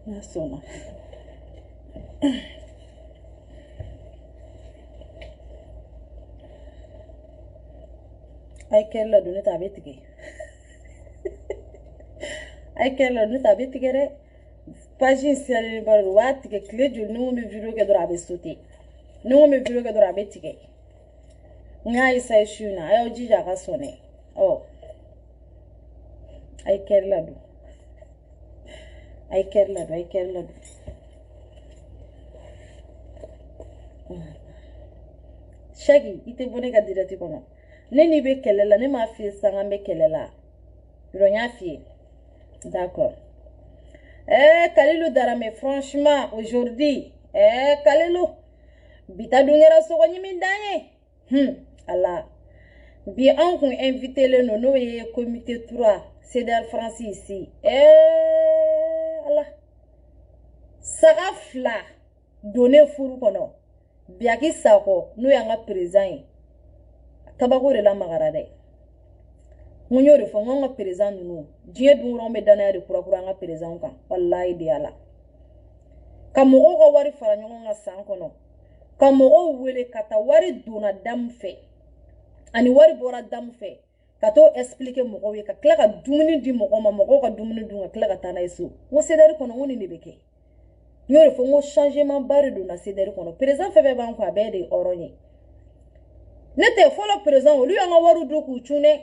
n'a sɔnna a ye kɛri la don ne ta a bɛ tigɛ a ye kɛri la don ne ta a bɛ tigɛ dɛ page in siyalen ba don u b'a tigɛ tile joli ni n ko bɛ video kɛ dɔrɔn a bɛ sauter ni n ko bɛ video kɛ dɔrɔn a bɛ tigɛ n y'a essayer su in na a y'aw jija a ka sɔn dɛ ɔ a ye kɛri la don a ye kɛri la don a ye kɛri la don Shaggy i tɛ bɔ ne ka direct kɔnɔ ne n'i bɛ kɛlɛ la ne m'a f'i ye sisan k'an bɛ kɛlɛ la yɔrɔ n y'a f'i ye d'accord Kalilu Darame franchement aujourd'hui Kalilu bita dun kɛra sogo ɲimi dan ye ala bi an kun invité len no n'o ye comité 3 CDR France ici ala saga fila donné furu kɔnɔ Biaki Sako n'o y'an ka président ye kabako de la magara dɛ n y'o de fɔ n ko an ka président ninnu diɲɛ dun an bɛ danaya de kurakura an ka président kan wallahi de ala ka mɔgɔw ka wari fara ɲɔgɔn kan san kɔnɔ ka mɔgɔw wele ka taa wari donna damu fɛ ani wari bɔra damu fɛ ka t'o expliquer mɔgɔw ye ka tila ka dumuni di mɔgɔw ma mɔgɔw ka dumuni dun ka tila ka taa n'a ye so n ko CDR kɔnɔ n ko nin de bɛ kɛ n y'o de fɔ n ko changement ba de donna CDR kɔnɔ président fɛn fɛn b'an kun a bɛɛ de ye hɔrɔn ye ne tɛ fɔlɔ président olu y'an ka wari dun k'u cun dɛ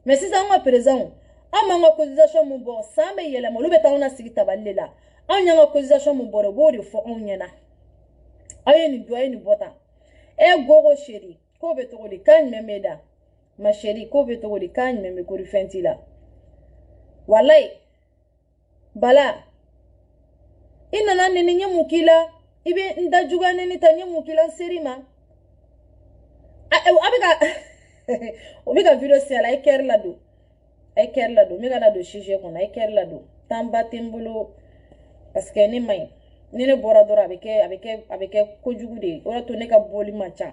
mais sisan an ka président an m'an ka cotisation mun bɔ san bɛ yɛlɛma olu bɛ taa anw na sigi tabali de la anw y'an ka cotisation mun bɔ u b'o de fɔ anw ɲɛna aw ye nin dun a ye nin bɔ tan gogo chéri k'o bɛ cogo di k'a ɲuman bɛ da ma chéri k'o bɛ cogo di k'a ɲuman bɛ kori fɛn t'i la walayi bala i nana neni ɲɛ mun k'i la i bɛ n da juguya neni ta ɲɛ mun k'i la n seri ma a bɛ ka o bɛ ka video si a la a ye kɛri la don a ye kɛri la don n bɛ ka na don sujet kɔnɔ a ye kɛri la don temps ba tɛ n bolo parce que ne ma ɲi ni ne bɔra dɔrɔn a bɛ kɛ kojugu de ye o de to ne ka bɔli man ca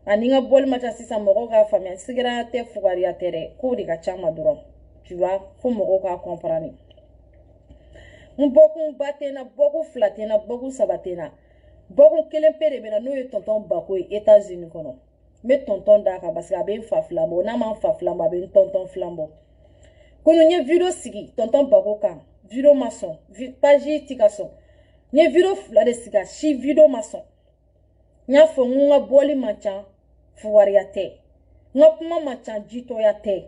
ani n ka bɔli man ca sisan mɔgɔw k'a faamuya sigiranya tɛ fugariya tɛ dɛ kow de ka ca ma dɔrɔn tu vois fo mɔgɔw k'a comprendre n bɔkun ba tɛ n na bɔkun fila tɛ n na bɔkun saba tɛ n na bɔkun kelen pe de bɛ na n'o ye tonton Bako ye États-Unis kɔnɔ n bɛ tonton d'a kan parce que a bɛ n fa filan bɔ n'a ma n fa filan bɔ a bɛ n tonton filan bɔ kunu n ye video sigi tonton Bako kan video ma sɔn page ti ka sɔn n ye video fila de sigi a si video ma sɔn n y'a fɔ n ko n ka bɔli man ca fugariya tɛ n ka kuma man ca jitɔya tɛ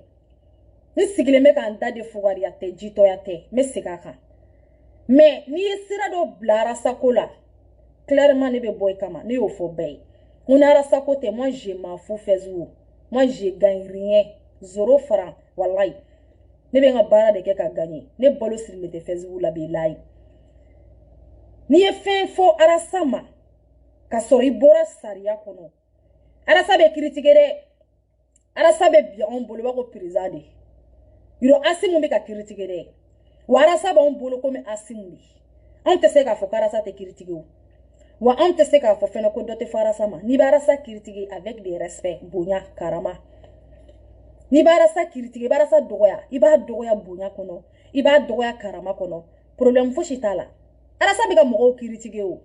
n sigilen bɛ k'an da de fugariya tɛ jitɔya tɛ n bɛ segin a kan mais n'i ye sira dɔ bila arasako la clairement ne bɛ bɔ i kama ne y'o fɔ bɛɛ ye n ko ni arasako tɛ moi je m'en fous Facebook moi je gagne rien 0 franc wallahi ne bɛ n ka baara de kɛ ka gagner ne balo sirilen tɛ Facebook la bilayi n'i ye fɛn fɔ arasa ma ka sɔrɔ i bɔra sariya kɔnɔ arasa bɛ critiquer dɛ arasa bɛ bi anw bolo i b'a ko président de yɔrɔ Asimu bɛ ka critiquer dɛ wa arasa b'anw bolo komi Asimu de anw tɛ se k'a fɔ ko arasa tɛ critiquer o wa anw tɛ se k'a fɔ fɛnɛ ko dɔ tɛ fɔ arasa ma n'i bɛ arasa critiquer avec des respect bonya karama n'i bɛ arasa critiquer i bɛ arasa dɔgɔya i b'a dɔgɔya bonya kɔnɔ i b'a dɔgɔya karama kɔnɔ problème fosi t'a la arasa bɛ ka mɔgɔw critiquer o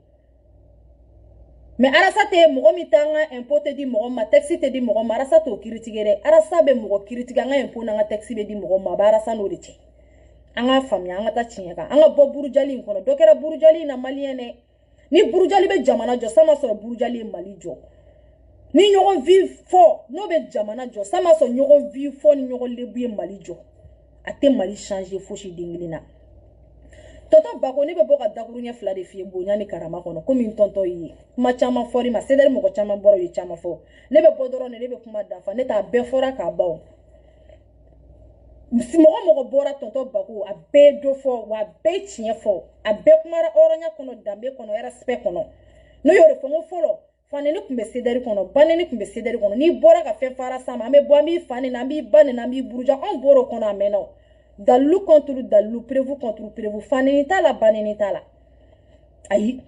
mais arasa tɛ mɔgɔ min t'an ka impôt tɛ di mɔgɔ ma taxe tɛ di mɔgɔ ma arasa t'o critiquer dɛ arasa bɛ mɔgɔ critiquer an ka impôt n'an ka taxe bɛ di mɔgɔ ma a bɛ arasa n'o de cɛ an k'a faamuya an ka taa tiɲɛ kan an ka bɔ burujali in kɔnɔ dɔ kɛra burujali in na maliyɛn dɛ ni burujali bɛ jamana jɔ sa ma sɔrɔ burujali ye Mali jɔ ni ɲɔgɔn vie fɔ n'o bɛ jamana jɔ sa ma sɔrɔ ɲɔgɔn vie fɔ ni ɲɔgɔn lebu ye Mali jɔ a tɛ Mali changer fosi den kelen na tonton Bako ne bɛ bɔ ka dakuru ɲɛ fila de f'i ye bonya ni karama kɔnɔ komi n tonton ye kuma caman fɔri ma CDR mɔgɔ caman bɔra u ye caman fɔ ne bɛ bɔ dɔrɔn de ne bɛ kuma dafa ne t'a bɛɛ fɔra k'a ban mɔgɔ bɔra tonton Bako a bɛɛ dɔ fɔ wa a bɛɛ tiɲɛ fɔ a bɛɛ kumara hɔrɔnya kɔnɔ danbe kɔnɔ respect kɔnɔ ne y'o de fɔ n ko fɔlɔ faneni tun bɛ CDR kɔnɔ baneni tun bɛ CDR kɔnɔ n'i bɔra ka fɛn fara sa ma an bɛ bɔ an b'i fa nin na an b'i ba nin na an b'i buruja anw bɔra o kɔnɔ a mɛnna o dalilu contre dalilu prévu contre prévu faneni t'a la baneni t'a la ayi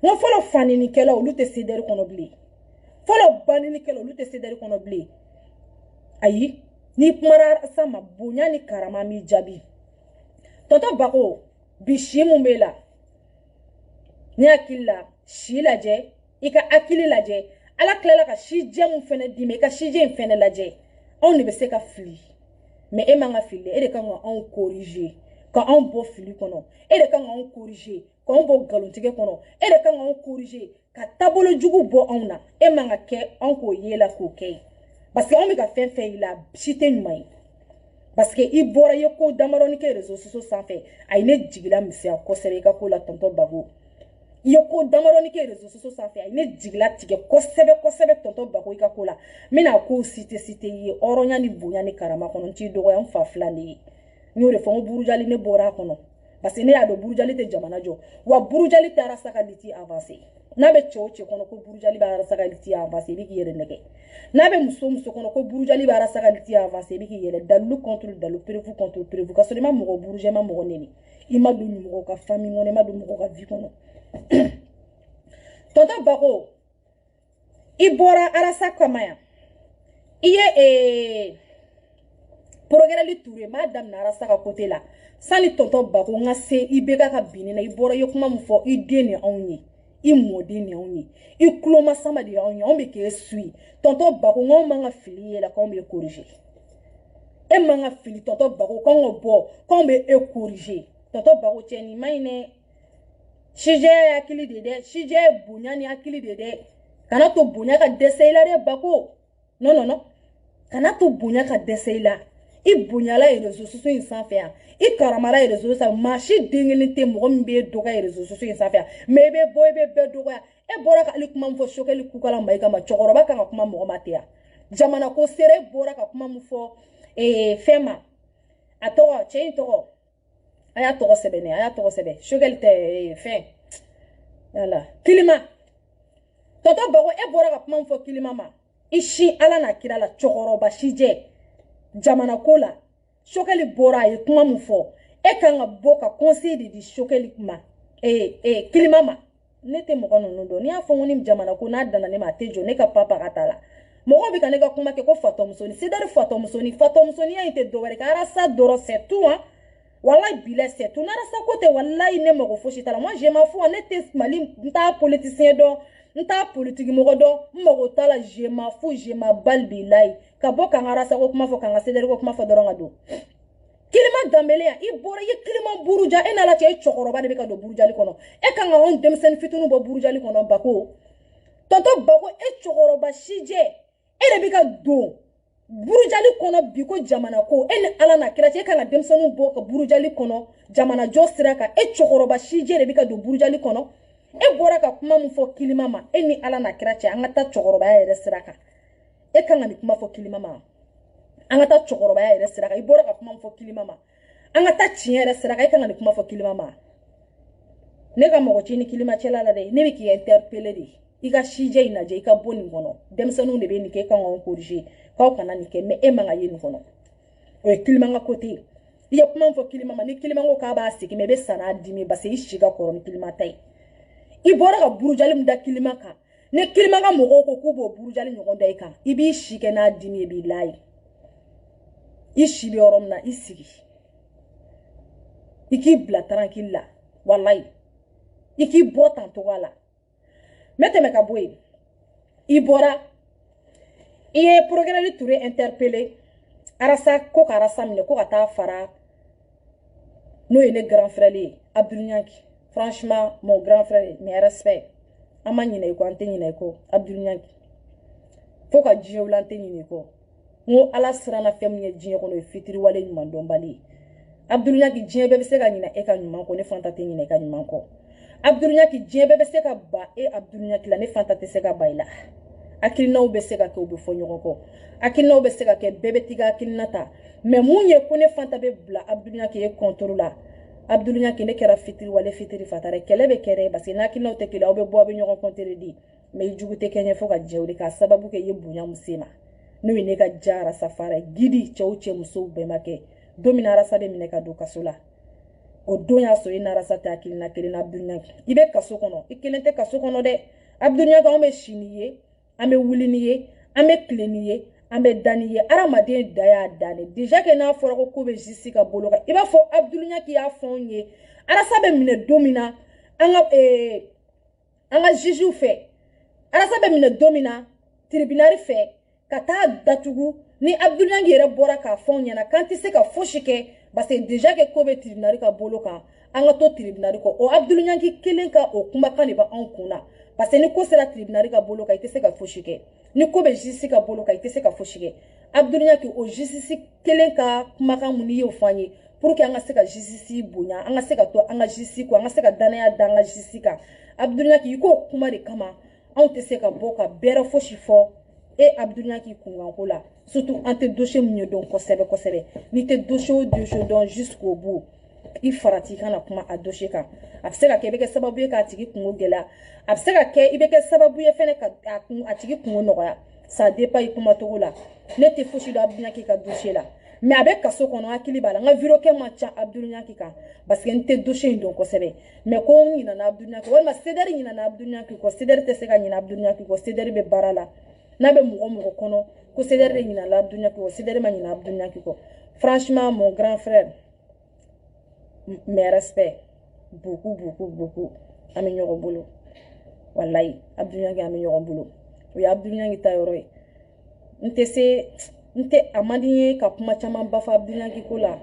n ko fɔlɔ fanenikɛlaw olu tɛ CDR kɔnɔ bilen fɔlɔ banenikɛlaw olu tɛ CDR kɔnɔ bilen ayi n'i kumara sa ma bonya ni karama m'i jaabi tonton Bako bi si mun bɛ la ni hakili la si lajɛ i ka hakili lajɛ ala tilala ka si jɛ mun fɛnɛ d'i ma i ka si jɛ in fɛnɛ lajɛ anw de bɛ se ka fili mais e man ka fili e de kan ka anw corriger ka anw bɔ fili kɔnɔ e de kan ka anw corriger ka anw bɔ galontigɛ kɔnɔ e de kan ka anw corriger ka taabolo jugu bɔ anw na e man ka kɛ anw k'o ye la k'o kɛ parce que anw bɛ ka fɛn fɛn yi la si tɛ ɲuman ye parce que i bɔra i ye ko damadɔni kɛ réseaux sociaux sanfɛ a ye ne jigila misɛnya kosɛbɛ i ka ko la tonton Bago i ye ko damadɔni kɛ réseaux sociaux sanfɛ a ye ne jigila tigɛ kosɛbɛ kosɛbɛ tonton Bago i ka ko la n bɛna ko cité i ye hɔrɔnya ni bonya ni karama kɔnɔ n t'i dɔgɔya n fa filan de ye n y'o de fɔ n ko burujali ne bɔra a kɔnɔ parce que ne y'a dɔn burujali tɛ jamana jɔ wa burujali tɛ arasa ka liti avancer n'a bɛ cɛ o cɛ kɔnɔ ko burujali bɛ arasa ka liti avancer i bɛ k'i yɛrɛ nɛgɛ n'a bɛ muso muso kɔnɔ ko burujali bɛ arasa ka liti avancer i bɛ k'i yɛrɛ dalilu contre dalilu prévu contre prévu ka sɔrɔ i ma mɔgɔ burujɛ i ma mɔgɔ neni i ma don mɔgɔ ka famille kɔnɔ i ma don mɔgɔ ka vie kɔnɔ tonton Bago i bɔra arasa kama yan i ye Progrès Touré m'a daminɛ arasa ka côté la sani tonton Bago n ka se i bɛ ka binni na i bɔra i ye kuma min fɔ i den ni anw ye i mɔden ni anw ye i kuloma sama de anw ye anw bɛ k'e suit tonton Bago n k'anw man ka fili ye la k'anw bɛ corriger e man ka fili tonton Bago k'anw ka bɔ k'anw bɛ e corriger tonton Bago cɛ nin ma ɲi dɛ sijɛ ye hakili de dɛ sijɛ ye bonya ni hakili de dɛ kana to bonya ka dɛsɛ i la dɛ Bago non non non kana to bonya ka dɛsɛ i la i bonyala réseaux sociaux in sanfɛ yan i karamala réseaux sociaux sanfɛ maa si den kelen tɛ mɔgɔ min bɛ dɔgɔya réseaux sociaux in sanfɛ yan mais i bɛ bɔ i bɛ bɛɛ dɔgɔya e bɔra ka hali kuma min fɔ Sokɛli Kukala Mayiga ma cɛkɔrɔba kan ka kuma mɔgɔ ma ten yan jamana ko sera e bɔra ka kuma min fɔ fɛn ma a tɔgɔ cɛ in tɔgɔ a y'a tɔgɔ sɛbɛn ne a y'a tɔgɔ sɛbɛn Sokɛli tɛ fɛn yala Kilima tonton Bago e bɔra ka kuma min fɔ Kilima ma i si ala n'a kira la cɛkɔrɔba si jɛ jamana ko la Sokɛli bɔra a ye kuma min fɔ e kan ka bɔ ka conseil de di Sokɛli ma Kilima ma ne tɛ mɔgɔ ninnu dɔn n'i y'a fɔ n ko ni jamana ko n'a danna ne ma a tɛ jɔ ne ka papa ka t'a la mɔgɔw bɛ ka ne ka kuma kɛ ko fatɔmusoni Sedari fatɔmusoniya in tɛ dɔwɛrɛ kɛ arasa dɔrɔn c'est tout hein wallahi bilahi c'est tout n'arasa ko tɛ wallahi ne mago fosi t'a la moi je m'en fous ne tɛ Mali n t'a politicien dɔn n t'a politique mɔgɔ dɔn n mago t'a la je m'en fous je m'en bats bilahi ka bɔ ka n ka arasa ko kuma fɔ ka n ka Sedari ko kuma fɔ dɔrɔn ka don Kilima Dambele yan i bɔra i ye Kilima buruja e n'ala cɛ e cɛkɔrɔba de bɛ ka don burujali kɔnɔ e kan ka anw denmisɛnnin fitininw bɔ burujali kɔnɔ Bago tonton Bago e cɛkɔrɔba si jɛ e de bɛ ka don burujali kɔnɔ bi ko jamana ko e ni ala n'a kira cɛ e kan ka denmisɛnninw bɔ ka burujali kɔnɔ jamana jɔ sira kan e cɛkɔrɔba si jɛ de bɛ ka don burujali kɔnɔ e bɔra ka kuma min fɔ Kilima ma e ni ala n'a kira cɛ an ka taa cɛkɔrɔbaya yɛrɛ sira kan e kan ka nin kuma fɔ Kilima ma an ka taa cɛkɔrɔbaya yɛrɛ sira kan i bɔra ka kuma min fɔ Kilima ma an ka taa tiɲɛ yɛrɛ sira kan e kan ka nin kuma fɔ Kilima ma ne ka mɔgɔ ci ni Kilima cɛla la dɛ ne bɛ k'i interpeller de i ka sijɛ in lajɛ i ka bɔ nin kɔnɔ denmisɛnninw de bɛ nin kɛ e kan k'anw corriger k'aw kana nin kɛ mais e man ka ye nin kɔnɔ o ye Kilima ka côté ye i ye kuma min fɔ Kilima ma ni Kilima ko k'a b'a segin mais i bɛ sa n'a dimi parce que i si ka kɔrɔ ni Kilima ta ye i bɔra ka burujali min da Kilima kan ni Kilima ka mɔgɔw ko k'u b'o burujali ɲɔgɔn da i kan i b'i si kɛ n'a dimi ye bilahi i si bɛ yɔrɔ min na i sigi i k'i bila tranquille la wallahi i k'i bɔ tan togoya la n bɛ tɛmɛ ka bɔ yen i bɔra i ye Progrès Touré interpeller arasa ko ka arasa minɛ ko ka taa fara n'o ye ne grand frère ye Abdul Ɲanki franchement mon grand frère mes respect an ma ɲinɛ i kɔ an tɛ ɲinɛ i kɔ Abdul Ɲanki fo ka diɲɛ wuli an tɛ ɲinɛ i kɔ n ko ala siranna fɛn min ye diɲɛ kɔnɔ o ye fitiriwale ɲuman dɔnbali ye Abdul Ɲanki diɲɛ bɛɛ bɛ se ka ɲinɛ e ka ɲuman kɔ ne fanta tɛ ɲinɛ e ka ɲuman kɔ Abdul Ɲanki diɲɛ bɛɛ bɛ se ka ba e Abdul Ɲanki la ne fanta tɛ se ka ba i la hakilinaw bɛ se ka kɛ u bɛ fɔ ɲɔgɔn kɔ hakilinaw bɛ se ka kɛ bɛɛ bɛ t'i ka hakilina ta mais mun ye ko ne fanta bɛ bila Abdul Ɲanki ye contrôle la Abdul Ɲanki ne kɛra fitiriwale fitiri fatara kɛlɛ bɛ kɛ dɛ parce que n'hakilinaw tɛ kelen aw bɛ bɔ aw bɛ ɲɔgɔn contrôle di mais i jugu tɛ kɛ ɲɛ fo ka diɲɛ wuli k'a sababu kɛ i ye bonya mun se ma n'o ye ne ka diya arasa fara ye gidi cɛw cɛ musow bɛnbakɛ don min arasa bɛ minɛ ka don kaso la o don y'a sɔrɔ i n'arasa tɛ hakilina kelen na Abdul Ɲanki i bɛ kaso kɔnɔ i kelen tɛ kaso kɔnɔ dɛ Abdul Ɲanki anw bɛ si n'i ye an bɛ wuli n'i ye an bɛ tile n'i ye ambe dani ye aramaden daya dane déjà que n'a fɔra ko be justice ka bolo kan iba fo Abdul Nya ki ya fonye arasa be mine domina anga juge fait arasa be mine domina tribunal fait kata datugu ni Abdul Nya yɛrɛ bɔra ka fonye na kan ti se ka fosi kɛ parce que déjà que ko be tribunal ka bolo kan anga to tribunal ko o Abdul Nya ki kelen ka o kuma kan ni ba an kunna parce que ni ko sera tribunal ka bolo kan ite se ka fosi kɛ ni ko be justice ka bolo kan ite se ka fosi kɛ Abdul Nya ki o justice kelen ka kuma kan mun ye fanye pour que anga se ka justice bonya anga se ka to anga justice ko anga se ka danaya danga justice ka Abdul Nya ki ko kuma de kama an te se ka bɔ ka bɛrɛ fosi fɔ Abdul Nya ki kungan ko la surtout ante dossier mun don kosɛbɛ kosɛbɛ ni te dossier don jusqu'au bout i farati kana kuma a dossier kan a bɛ se ka kɛ i bɛ kɛ sababu ye k'a tigi kungo gɛlɛya a bɛ se ka kɛ i bɛ kɛ sababu ye fɛnɛ ka a tigi kungo nɔgɔya ça dépend i kumacogo la ne tɛ fosi dɔn Abdul Nya ki ka dossier la mais a bɛ kaso kɔnɔ hakili b'a la n ka vidéo kɛ man ca Abdul Nya ki kan parce que n tɛ dossier in dɔn kosɛbɛ mais ko n ɲinana Abdul Nya ki walima CDR ɲinana Abdul Nya ki kɔ CDR tɛ se ka ɲina Abdul Nya ki kɔ CDR bɛ baara la n'a bɛ mɔgɔ kɔnɔ ko CDR de ɲinana Abdul Nya ki kɔ CDR ma ɲina Abdul Nya ki kɔ franchement mon grand frère mes respects beaucoup an bɛ ɲɔgɔn bolo wallahi Abdul Nya ki an bɛ ɲɔgɔn bolo o ye Abdul Nya ki ta yɔrɔ ye n tɛ a man di ye ka kuma caman ba fɔ Abdul Nya ki ko la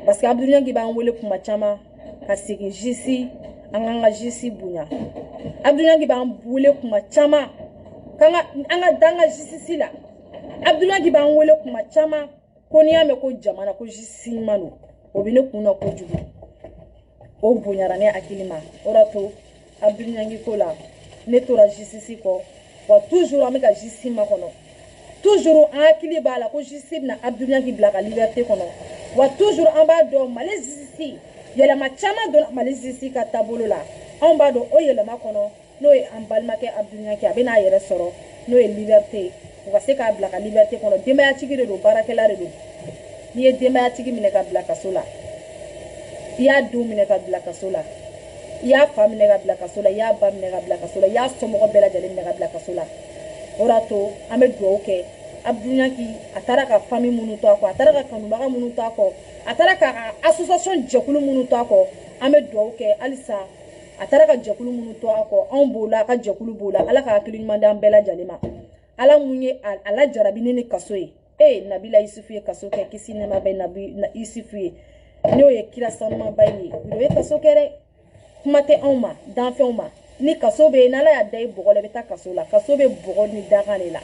parce que Abdul Nya ki b'an wele kuma caman ka segin justice an k'an ka justice bonya Abdul Nya ki b'an wele kuma caman an ka dan ka justice la Abdul Nya ki b'an wele kuma caman ko n'i y'a mɛn ko jamana ko justice ɲuman don o bɛ ne kun na kojugu o bonyara ne hakili ma o de to Abdul Nya ki ko la ne tora justice kɔ wa toujours an bɛ ka justice makɔnɔ toujours an hakili b'a la ko justice bɛna Abdul Nya ki bila ka liberté kɔnɔ wa toujours an b'a dɔn Mali justice yɛlɛma caman donna Mali justice ka taabolo la anw b'a dɔn o yɛlɛma kɔnɔ n'o ye an balimakɛ Abdul Nya ki a bɛna a yɛrɛ sɔrɔ n'o ye liberté u ka se k'a bila ka liberté kɔnɔ denbayatigi de don baarakɛla de don n'i ye denbayatigi minɛ ka bila kaso la i y'a denw minɛ ka bila kaso la i y'a fa minɛ ka bila kaso la i y'a ba minɛ ka bila kaso la i y'a somɔgɔ bɛɛ lajɛlen minɛ ka bila kaso la o de to an bɛ dugawu kɛ Abdul Nya ki a taara ka famille minnu to a kɔ a taara ka kanubaga minnu to a kɔ a taara ka association jɛkulu minnu to a kɔ an bɛ dugawu kɛ halisa a taara ka jɛkulu minnu to a kɔ anw b'o la a ka jɛkulu b'o la Ala ka hakili ɲuman di an bɛɛ lajɛlen ma Ala mun ye a lajarabi ne ni kaso ye Nabila Isufu ye kaso kɛ kisi nɛɛma bɛ Isufu ye n'o ye kira sanumaba ye o ye kaso kɛ dɛ kuma tɛ anw ma danfɛnw ma ni kaso bɛ yen n'Ala y'a da i bɔgɔ la i bɛ taa kaso la kaso bɛ bɔgɔ ni daga de la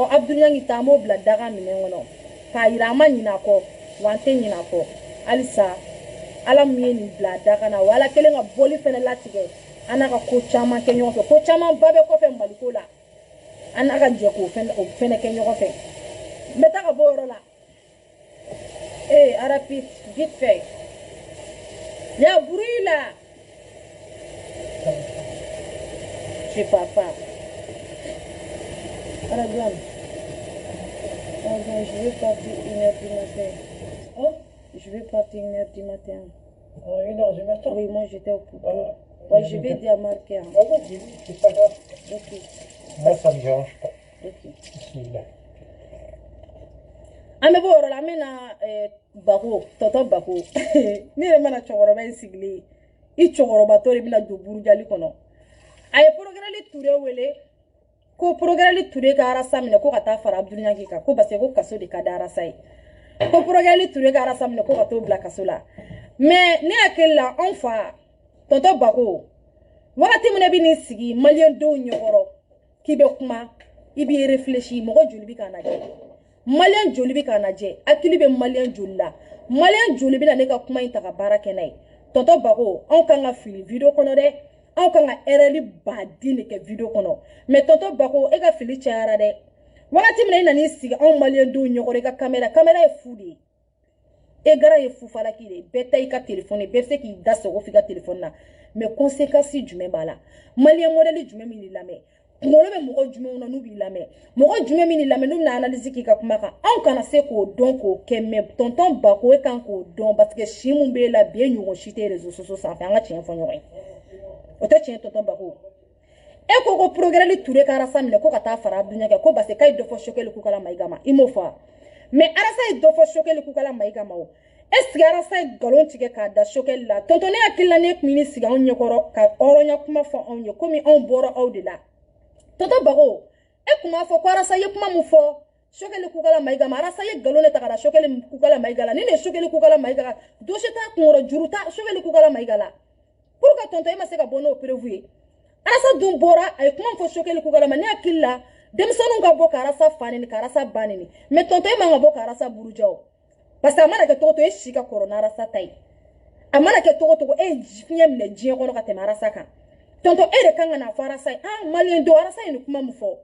Abdul Nya ki ta an b'o bila daga minɛn kɔnɔ k'a yira an ma ɲinɛ a kɔ wa an tɛ ɲinɛ a kɔ halisa Ala min ye nin bila daga na wa Ala kelen ka bɔli fɛnɛ latigɛ an n'a ka ko caman kɛ ɲɔgɔn fɛ ko caman ba bɛ kɔfɛ Maliko la an n'a ka jɛ k'o fɛnɛ kɛ ɲɔgɔn fɛ n bɛ taa ka bɔ o yɔrɔ la rapide vite fait il y a bruit là je pars pas Aragon je vais partir 1h du matin je vais partir 1h du matin 1h du matin oui moi j'étais au pouvoir ouais, je vais dire marquer c'est pas grave ok moi ça me dérange pas ok bismillah an bɛ bɔ o yɔrɔ la an bɛ na Bako tɔtɔ Bako ne yɛrɛ mana cɛkɔrɔba in sigilen i cɛkɔrɔbatɔ de bɛna don burujali kɔnɔ a ye Progreli Ture wele ko Progreli Ture ka arasa minɛ ko ka taa fara Abdul Nya ki kan ko parce que ko kaso de ka di arasa ye ko Progreli Ture ka arasa minɛ ko ka t'o bila kaso la mais ne hakili la anw fa tɔtɔ Bako wagati min bɛ n'i sigi maliyɛn denw ɲɛkɔrɔ k'i bɛ kuma i b'i réfléchir mɔgɔ joli bɛ k'a lajɛ maliyɛn joli bɛ k'a lajɛ hakili bɛ maliyɛn joli la maliyɛn joli bɛ na ne ka kuma in ta ka baara kɛ n'a ye tɔtɔ Bako anw kan ka fili vidéo kɔnɔ dɛ anw kan ka erreur baden de kɛ vidéo kɔnɔ mais tɔtɔ Bako e ka fili cayara dɛ wagati min na i nan'i sigi anw maliyɛn denw ɲɛkɔrɔ i ka caméra ye fu de ye Egara ye fufalaki de bɛɛ ta i ka téléphone bɛɛ bɛ se k'i da sogo f'i ka téléphone na mais conséquence jumɛn b'a la maliyɛn modèle jumɛn min b'i lamɛn kunkolo bɛ mɔgɔ jumɛnw na n'u b'i lamɛn mɔgɔ jumɛn min b'i lamɛn n'u bɛna analyse k'i ka kuma kan anw kana se k'o dɔn k'o kɛ mais tonton Bako e kan k'o dɔn parce que si mun b'e la bi e ɲɔgɔn si tɛ réseaux sociaux sanfɛ an ka tiɲɛ fɔ ɲɔgɔn ye o tɛ tiɲɛ tonton Bako e ko progrès li touré ka arasa minɛ ko ka taa fara dunya kɛ ko parce que kay do fo choquer le kukala Maïga ma imo fa mais arasa e do fo choquer le kukala Maïga ma o est-ce que arasa e galon tigɛ ka da choquer la tonton ne akilla ne kumini siga on ɲɛkɔrɔ ka ɔrɔnya kuma fɔ anw ye komi anw bɔra aw de la tonton Bago e kuma fɔ ko arasa ye kuma mun fɔ choquer le kukala Maïga ma arasa ye galon ne ta ka da choquer le kukala Maïga la ni ne choquer le kukala Maïga la dossier ta kunkɔrɔ juru ta choquer le kukala Maïga la pour que tonton e ma se ka bɔ n'o prévu ye arasa dun bɔra a ye kuma fɔ choquer le kukala ma ne hakili la denmisɛnninw ka bɔ ka arasa fanini ka arasa banini mais tonton e man ka bɔ ka arasa buruja o parce que a mana kɛ cogo cogo e si ka kɔrɔ n'arasa ta ye a mana kɛ cogo cogo e fiɲɛ minɛ diɲɛ kɔnɔ ka tɛmɛ arasa kan tonton e de kan ka na fɔ arasa ye maliyɛn don arasa ye nin kuma min fɔ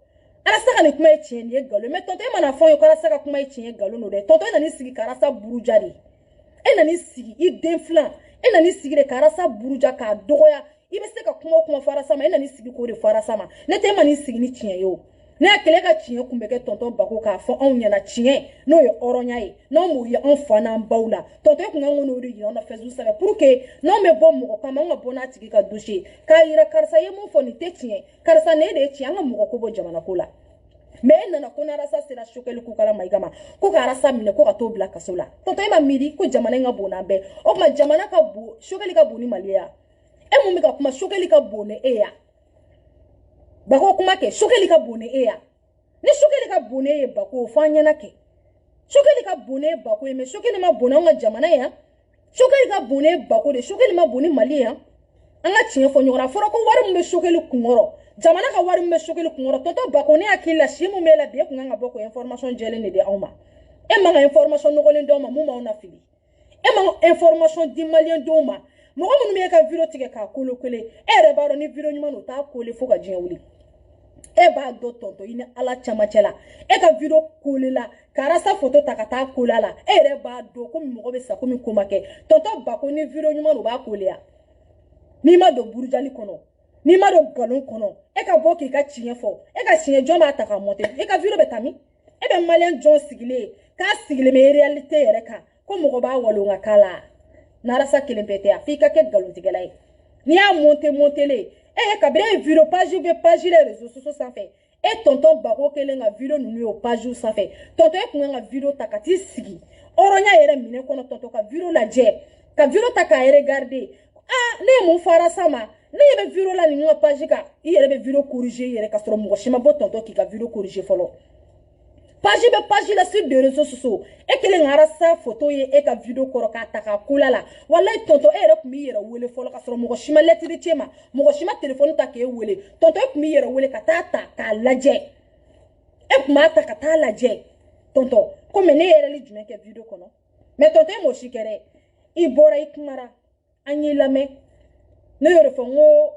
arasa ka nin kuma ye tiɲɛ nin ye nkalon mais tonton e mana fɔ ye ko arasa ka kuma ye tiɲɛ nkalon don dɛ tonton e nan'i sigi ka arasa buruja de e nan'i sigi i den filan e nan'i sigi de ka arasa buruja k'a dɔgɔya i bɛ se ka kuma o kuma fɔ arasa ma e nan'i sigi k'o de fɔ arasa ma ne tɛ e man'i sigi ni tiɲɛ ye o ne y'a kɛlɛ ka tiɲɛ kun bɛ kɛ tonton Bago k'a fɔ anw ɲɛna tiɲɛ n'o ye hɔrɔnya ye n'anw m'o ye anw fa n'an baw la tonton e kun kan k'o de yira anw na Facebook sanfɛ pour que n'anw bɛ bɔ mɔgɔ kama anw ka bɔ n'a tigi ka dossier k'a yira karisa ye mun fɔ nin tɛ tiɲɛ karisa nin de ye tiɲɛ an ka mɔgɔ ko bɔ jamana ko la mais e nana ko n'arasa sera choquer le kukala Maïga ma ko ka arasa minɛ ko ka t'o bila kaso la tonton e ma miiri ko jamana in ka bon n'an bɛɛ o tuma jamana ka bon choquer ka bon ni Mali ye e mun bɛ ka kuma choquer ka bon ni e ya Bago kuma kɛ choquer ka bon ni e ya ni choquer ka bon ne ye Bago fɔ an ɲɛna kɛ choquer ka bon ne ye Bago ye mais choquer ma bon anw ka jamana ye choquer ka bon ne ye Bago de choquer ma bon ni Mali ye an ka tiɲɛ fɔ ɲɔgɔn na fɔra ko wari min bɛ choquer kunkɔrɔ jamana ka wari min bɛ choquer kunkɔrɔ tonton Bago ne hakili la si mun b'e la bi e kun kan ka bɔ ko information jɛlen de di anw ma e man ka information nɔgɔlen d'aw ma mun b'anw na fili e man ka information di maliyɛn denw ma mɔgɔ minnu bɛ e ka video tigɛ k'a kolokole e yɛrɛ b'a dɔn ni video ɲuman don t'a kole fo ka diɲɛ wuli e b'a dɔn tonton i ni ala camancɛ la e ka video kolela ka arasa photo ta ka taa kola la e yɛrɛ b'a dɔn komi mɔgɔ bɛ sa komi ko ma kɛ tonton Bago ni video ɲuman don b'a koleya n'i ma don burujali kɔnɔ n'i ma don galon kɔnɔ e ka bɔ k'i ka tiɲɛ fɔ e ka tiɲɛ jɔn b'a ta k'a monter e ka video bɛ ta min e bɛ maliyɛn jɔn sigilen k'a sigilen bɛ réalité yɛrɛ kan ko mɔgɔ b'a walon ka k'a la n'arasa kelen bɛɛ tɛ f'i ka kɛ galontigɛla ye n'i y'a montelen kabiri e video page bɛ page les réseaux sociaux sanfɛ e tonton Bago kelen ka video ninnu ye o page sanfɛ tonton e kun kan ka video ta ka t'i sigi hɔrɔnya yɛrɛ minɛ kɔnɔ tonton ka video lajɛ ka video ta k'a regarder ne ye mun fɔ arasa ma ne ɲɛ bɛ video la nin ka page kan i yɛrɛ bɛ video corriger i yɛrɛ ka sɔrɔ mɔgɔ si ma bɔ tonton k'i ka video corriger fɔlɔ page bɛ page la sur les réseaux sociaux e kelen ka arasa photo ye e ka video kɔrɔ k'a ta k'a kula la walayi tonton e yɛrɛ kun b'i yɛrɛ wele fɔlɔ ka sɔrɔ mɔgɔ si ma lettre ci e ma mɔgɔ si ma téléphone ta k'e wele tonton e kun b'i yɛrɛ wele ka taa ta k'a lajɛ e kun b'a ta ka taa lajɛ tonton komi ne yɛrɛ ni jumɛn kɛ video kɔnɔ mais tonton e m'o si kɛ dɛ i bɔra i kumara an y'i lamɛn ne y'o de fɔ n ko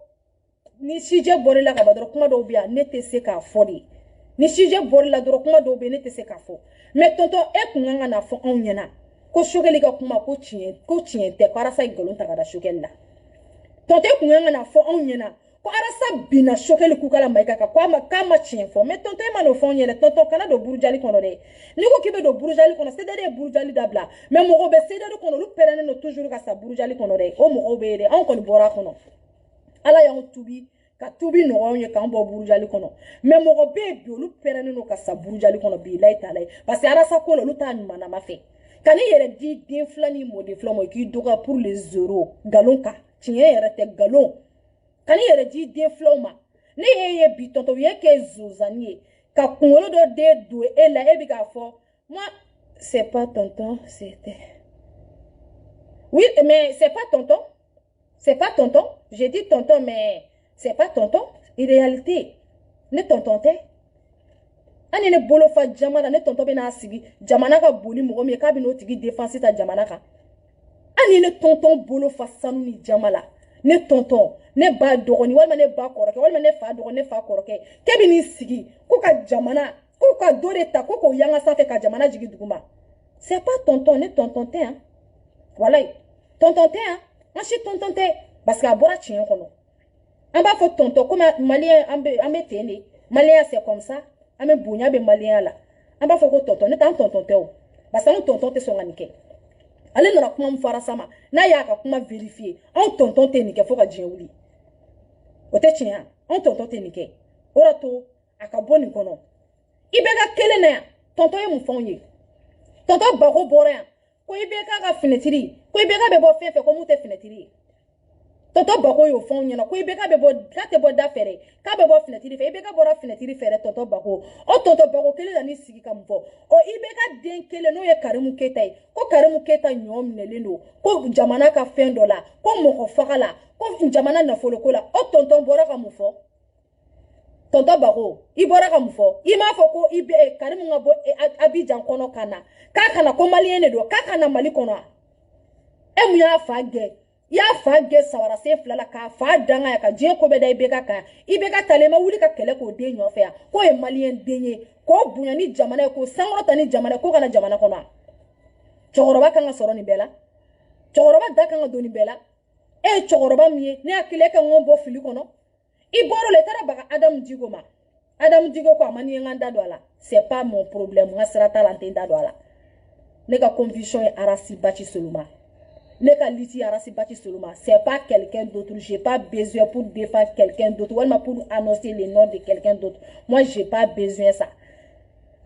ni sijɛ bɔr'i la ka ban dɔrɔn kuma dɔw bɛ yan ne tɛ se k'a fɔ de ni sijɛ bɔr'i la dɔrɔn kuma dɔw bɛ yen ne tɛ se k'a fɔ mais tonton e kun kan ka na fɔ anw ɲɛna ko choquer ka kuma ko tiɲɛ tɛ ko arasa ye nkalon ta ka da choquer la tonton e kun kan ka na fɔ anw ɲɛna ko arasa binna choquer kukala Maïga kan k'a ma tiɲɛ fɔ mais tonton e ma n'o fɔ anw ɲɛna tonton kana don burujali kɔnɔ dɛ n'i ko k'i bɛ don burujali kɔnɔ CDD ye burujali dabila mais mɔgɔw bɛ CDD kɔnɔ olu pɛrɛnnen don toujours ka sa burujali kɔnɔ dɛ o mɔgɔw bɛ yen dɛ anw kɔni bɔra a kɔnɔ ala y'anw tubi ka tubi nɔgɔya anw ye k'an bɔ burujali kɔnɔ mais mɔgɔ bɛ yen bi olu pɛrɛnnen don ka sa burujali kɔnɔ bi layi t'a la ye parce que arasa ko la olu t'a ɲumanama fɛ ka n'i yɛrɛ di den filan ni mɔden filan ma k'i dɔgɔya pour les euros galon kan tiɲɛ yɛrɛ tɛ galon ka n'i yɛrɛ di den filanw ma ne y'e ye bi tonton u ye kɛ zonzanni ye ka kunkolo dɔ den don e la e bɛ k'a fɔ moi c'est pas tonton c'était oui mais c'est pas tonton j'ai dit tonton mais c'est pas tonton en réalité ne tonton tɛ ani ne bolo fa jamana ne tonton bɛ n'a sigi jamana ka boli mɔgɔ min ye k'a bɛ n'o tigi défense ta jamana kan ani ne tonton bolo fa sanu ni jama la ne tonton ne ba dɔgɔnin walima ne ba kɔrɔkɛ walima ne fa dɔgɔnin ne fa kɔrɔkɛ k'e bɛ n'i sigi ko ka jamana ko ka dɔ de ta ko k'o yanga sanfɛ ka jamana jigin duguma c'est pas tonton ne tonton tɛ hein walayi tonton tɛ hein an si tonton tɛ parce que a bɔra tiɲɛ kɔnɔ an b'a fɔ tonton komi maliyɛn an bɛ ten de maliyɛn c'est comme ça an bɛ bonya bɛ maliyɛnya la an b'a fɔ ko tonton ne t'an tonton tɛ o parce que an tonton tɛ sɔn ka nin kɛ ale nana kuma min fɔ arasa ma n'a y'a ka kuma vérifier anw tonton tɛ nin kɛ fo ka diɲɛ wuli o tɛ tiɲɛ on tonton tɛ nin kɛ o de to a ka bɔ nin kɔnɔ i bɛ ka kelen na yan tonton ye mun fɔ anw ye tonton Bako bɔra yan ko i bɛ ka finɛtiri ko i bɛ ka bɛ bɔ fɛn fɛn ko mun tɛ finɛtiri ye tonton Bako y'o fɔ anw ɲɛna ko i bɛ ka bɛ bɔ k'a tɛ bɔ da fɛ dɛ k'a bɛ bɔ finɛtiri fɛ i bɛ ka bɔra finɛtiri fɛ dɛ tonton Bako o tonton Bako kelen nana i sigi ka mun fɔ o i bɛ ka den kelen n'o ye Karimu Keyita ye ko Karimu Keyita ɲɔ minɛlen don ko jamana ka fɛn dɔ la ko mɔgɔ faga la ko jamana nafoloko la o tonton bɔra ka mun fɔ tonton Bako i bɔra ka mun fɔ i m'a fɔ ko i bɛ Karimu ka bɔ Abidjan kɔnɔ ka na k'a kana ko maliyɛn de don k'a kana Mali kɔnɔ e mun y'a fa gɛn i y'a fa gɛn sawarasen fila la k'a fa danga ya ka diɲɛ ko bɛɛ da i bɛ ka kan i bɛ ka talen ma wuli ka kɛlɛ k'o den nɔfɛ yan k'o ye maliyɛn den ye k'o bonya ni jamana ye k'o sankɔrɔta ni jamana ye k'o kana jamana kɔnɔ cɛkɔrɔba kan ka sɔrɔ nin bɛɛ la cɛkɔrɔba da kan ka don nin bɛɛ la e ye cɛkɔrɔba min ye ne hakili e ka ŋɔn bɔ fili kɔnɔ i bɔr'o la i taara baga Adamu Diko ma Adamu Diko ko a ma ni n ka da don a la c'est pas mon problème n ka sira t'a la n tɛ n da don a la ne ka conviction ye Arasi Bachi Soloma ne ka liti Arasi Bachi Soloma c'est pas quelqu'un d'autre j'ai pas besoin pour défendre quelqu'un d'autre walima pour annoncer le nom de quelqu'un d'autre moi j'ai pas besoin ça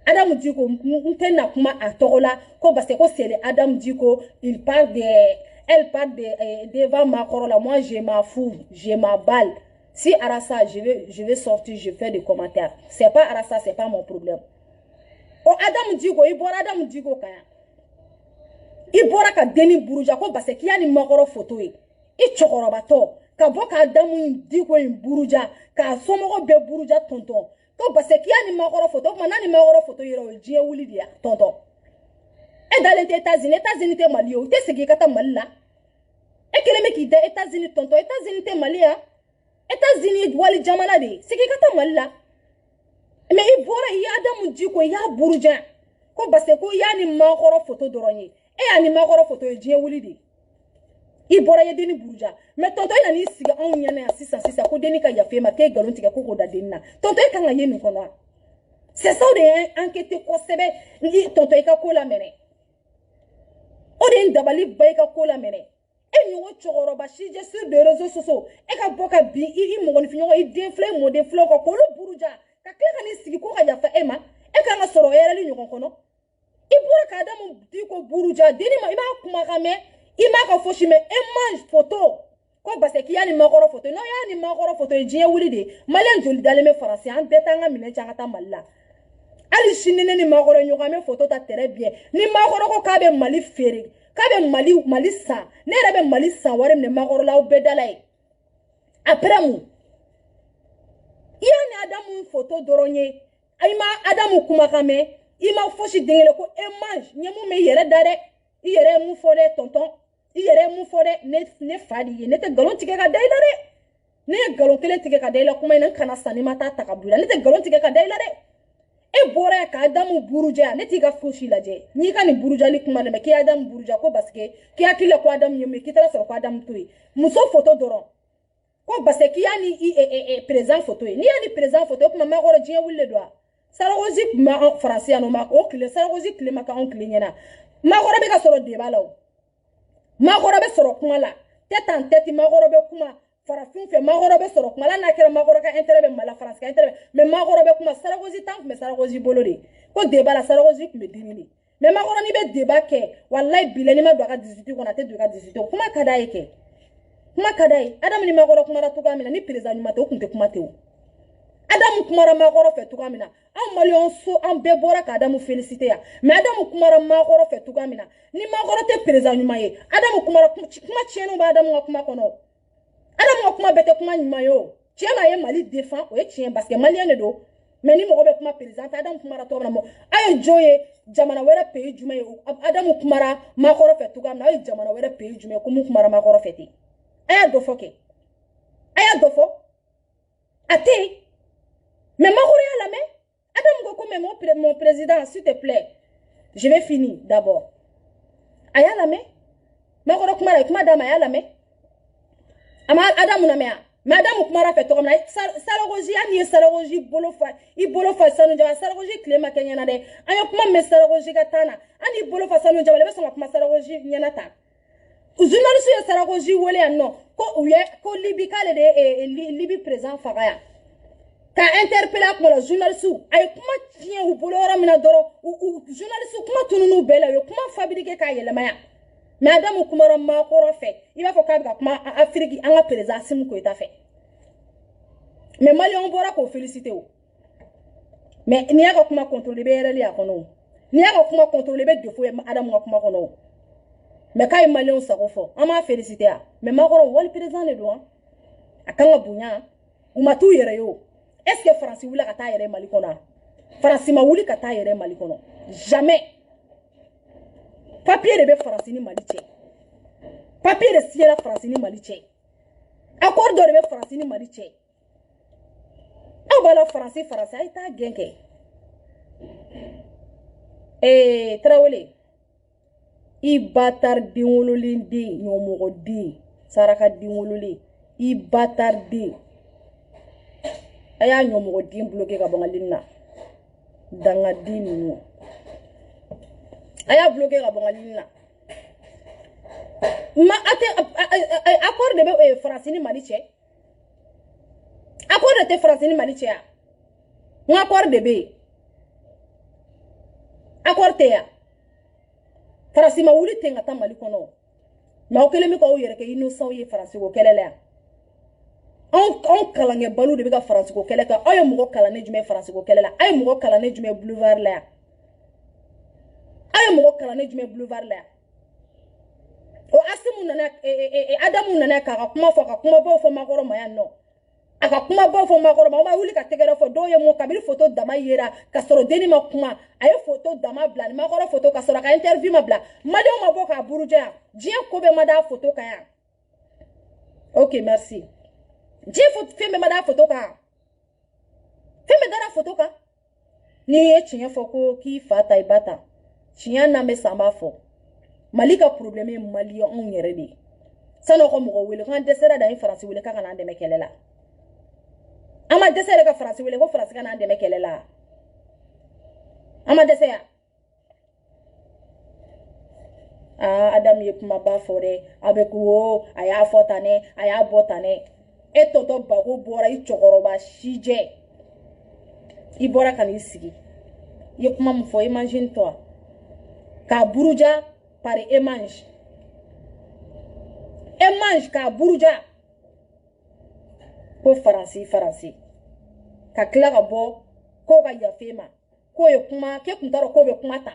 Adamu Diko n tɛ na kuma a tɔgɔ la ko parce que c'est le Adamu Diko il parle de elle parle de devant Makɔrɔ la moi je m'en fous je m'en balle si Arasa je vais sortir je fais des commentaires c'est pas Arasa c'est pas mon problème o Adamu Diko i bɔra Adamu Diko kan i bɔra ka deni buruja ko parce que yani Makɔrɔ photo ye i cɛkɔrɔbatɔ ka bɔ ka Adamu Diko in buruja ka somɔgɔ bɛɛ buruja tonton ko parce que yani Makɔrɔ photo kuma nani Makɔrɔ photo yɛrɛ o diɲɛ wuli de ya tonton e dalen tɛ États-Unis tɛ Mali ye o tɛ segin ka taa Mali la e kelen bɛ k'i da États-Unis tonton États-Unis tɛ Mali ya États-Unis wali jamana de segin ka taa Mali la mais i bɔra i Adamu Diko i y'a buruja ko parce que ko yani Makɔrɔ photo dɔrɔn ye e y'a ni Makɔrɔ photo ye diɲɛ wuli de i bɔra i ye deni buruja mais tonton i nan'i sigi anw ɲɛna yan sisan ko deni ka yafe ma k'e nkalon tigɛ ko k'o da deni na tonton i kan ka ye nin kɔnɔ wa c'est ça o de ye enquête kosɛbɛ tonton i ka ko lamɛnɛ o de ye dabali ba i ka ko lamɛnɛ e ɲɔgɔn cɛkɔrɔba si je sur des réseaux sociaux e ka bɔ ka bin i mɔgɔninfinɲɔgɔn i den filɛ i mɔden filɛ kɔ k'olu buruja ka tila ka n'i sigi ko ka yafa e ma e kan ka sɔrɔ hɛrɛli ɲɔgɔn kɔnɔ i bɔra ka Adamu Diko buruja deni ma i b'a kumakan mɛn i m'a ka fosi mɛn e mange photo ko parce que yani Makɔrɔ photo n'o y'a ni Makɔrɔ photo ye diɲɛ wuli de maliyɛn joli dalen bɛ faransi an bɛɛ t'an ka minɛn cɛ an ka taa Mali la hali sini ne ni Makɔrɔ ɲɔgɔn bɛ photo ta très bien ni Makɔrɔ ko k'a bɛ Mali feere k'a bɛ Mali san ne yɛrɛ bɛ Mali san wari minɛ Makɔrɔ la aw bɛɛ da la ye après mun i y'a ni Adamu photo dɔrɔn ye i ma Adamu kumakan mɛn i ma fosi den kelen ko e mange ɲɛ mun bɛ i yɛrɛ da dɛ i yɛrɛ ye mun fɔ dɛ tonton i yɛrɛ ye mun fɔ dɛ ne fa de ye ne tɛ nkalon tigɛ ka da i la dɛ ne ye nkalon kelen tigɛ ka da i la kuma in na n kana sanni ma taa ta ka bɔ i la ne tɛ nkalon tigɛ ka da i la dɛ e bɔra yan ka Adamu buruja ne t'i ka fosi lajɛ n'i ka nin burujali kuma lamɛn k'i Adamu buruja ko parce que k'i hakili la ko Adamu ye mun ye k'i taara sɔrɔ ko Adamu to ye muso photo dɔrɔn ko parce que k'i y'a ni président photo ye n'i y'a ni président photo o kuma Makɔrɔ diɲɛ wuli de don wa Sarkozy tun b'an faransi yan nɔ o tile Sarkozy tile ma k'anw tile ɲɛna Makɔrɔ bɛ ka sɔrɔ débat la o Makɔrɔ bɛ sɔrɔ kuma la tête en tête Makɔrɔ bɛ kuma farafin fɛ Makɔrɔ bɛ sɔrɔ kuma la n'a kɛra Makɔrɔ ka intérêt bɛ Mali la faransi ka intérêt bɛ mais Makɔrɔ bɛ kuma Sarkozy tan tun bɛ Sarkozy bolo de ko débat la Sarkozy tun bɛ dimi de mais Makɔrɔ n'i bɛ débat kɛ walayi bi la n'i ma don a ka 18 kɔnɔ a tɛ don i ka 18 kuma ka d'a ye kɛ kuma ka d'a ye Adamu ni Makɔrɔ kumara cogoya min na ni président ɲuman tɛ o tun tɛ kuma ten o Adamu kumara Makɔrɔ fɛ cogoya min na anw maliyɛnw so an bɛɛ bɔra ka Adamu féliciter yan mais Adamu kumara Makɔrɔ fɛ cogoya min na ni Makɔrɔ tɛ président ɲuman ye Adamu kumara kuma tiɲɛniw bɛ Adamu ka kuma kɔnɔ Adamu ka kuma bɛɛ tɛ kuma ɲuman ye o tiɲɛ na a ye Mali défend o ye tiɲɛ parce que maliyɛn de don mais ni mɔgɔ bɛ kuma président fɛ Adamu kumara cogoya min na a ye jɔn ye jamana wɛrɛ pays jumɛn ye Adamu kumara Makɔrɔ fɛ cogoya min na a ye jamana wɛrɛ pays jumɛn ye ko mun kumara Makɔrɔ fɛ ten a y'a dɔ fɔ kɛ a y'a dɔ fɔ a tɛ yen mais Makɔrɔ y'a lamɛn Adamu ko mais mon président s'il te plaît je vais finir d'abord a y'a lamɛn Makɔrɔ kumara kuma d'a ma a y'a lamɛn a ma Adamu lamɛn a mais Adamu kumara fɛ cogo min na Sarkozy hali ni ye Sarkozy bolo fa sanu jama Sarkozy tile ma kɛ ɲɛna dɛ an ye kuma mɛn Sarkozy ka taa na hali n'i bolo fa sanu jama i bɛ sɔn ka kuma Sarkozy ɲɛna ta journaliste ye Sarkozy wele yan nɔ ko u ye ko Libi k'ale de ye Libi président faga yan Ka interpeller comme la journaliste ay kuma tien ou bolo yɔrɔ mina dɔrɔn u journaliste kuma tununu bɛɛ la u ye kuma fabriquer k'a yɛlɛmaya mais Adamu kumara maakɔrɔ fɛ i b'a fɔ k'a bɛ ka kuma Afrique an ka président Assimi Goïta fɛ mais Malien bɔra k'o féliciter o mais n'i y'a ka kuma contrôler bɛ yɛrɛli a kɔnɔ n'i y'a ka kuma contrôler bɛ défaut ye Adamu ka kuma kɔnɔ mais k'a ye Malien sago fɔ an b'a féliciter a mais maakɔrɔ wali président de don a kan ka bonya u ma t'u yɛrɛ ye o est-ce que France wuli ka taa yɛrɛ Mali kɔnɔ France ma wuli ka taa yɛrɛ Mali kɔnɔ jamais papier de bɛ France ni Mali cɛ papier de signé France ni Mali cɛ accord dɔ de bɛ France ni Mali cɛ aw b'a la France a ye taa gɛn kɛ Tarawele i batar den wololen den ɲɔmɔgɔ den saraka den wololen i batar den a y'a ɲɔmɔgɔ den bloqué ka bɔ n ka ligne na dangaden ninnu a y'a bloqué ka bɔ n ka ligne na accord de bɛ France ni Mali cɛ accord de tɛ France ni Mali cɛ ya n ka accord de bɛ yen accord tɛ ya France ma wuli ten ka taa Mali kɔnɔ mais aw kelen bɛ k'aw yɛrɛ kɛ innocent ye France ko kɛlɛ la yan anw kalankɛbaliw de bɛ ka France ko kɛlɛ kɛ aw ye mɔgɔ kalannen jumɛn France ko kɛlɛ la aw ye mɔgɔ kalannen jumɛn boulevard la yan aw ye mɔgɔ kalannen jumɛn boulevard la yan o Asimu nana Adamu nana k'a ka kuma fɔ ka kumabaw fɔ Makɔrɔ ma yan nɔ a ka kumabaw fɔ Makɔrɔ ma o ma wuli ka tɛgɛrɛ fɔ dɔw ye mun kabini photo dama yera ka sɔrɔ denni ma kuma a ye photo dama bila ni Makɔrɔ photo ka sɔrɔ ka interview ma bila Maliens ma bɔ k'a buruja yan diɲɛ ko bɛɛ ma d'a photo kan yan ok merci diɲɛ fɛn bɛɛ ma d'a photo kan fɛn bɛɛ dara photo kan n'i ye tiɲɛ fɔ ko k'i fa ta i ba ta tiɲɛ n'an bɛ san b'a fɔ Mali ka problème ye Malien anw yɛrɛ de ye san'aw ka mɔgɔ wele k'an dɛsɛra da ye France wele k'a ka n'an dɛmɛ kɛlɛ la an ma dɛsɛ yɛrɛ ka France wele ko France ka n'an dɛmɛ kɛlɛ la an ma dɛsɛ ya Adamu ye kumaba fɔ dɛ a bɛ ko a y'a fɔ tan dɛ a y'a bɔ tan dɛ e tɔtɔ Bako bɔra i cɛkɔrɔba sijɛ i bɔra ka n'i sigi i ye kuma min fɔ imagine toi k'a buruja par émange k'a buruja ko Faransi ka tila ka bɔ k'o ka yafe ma k'o ye kuma k'e kun t'a dɔn k'o bɛ kuma ta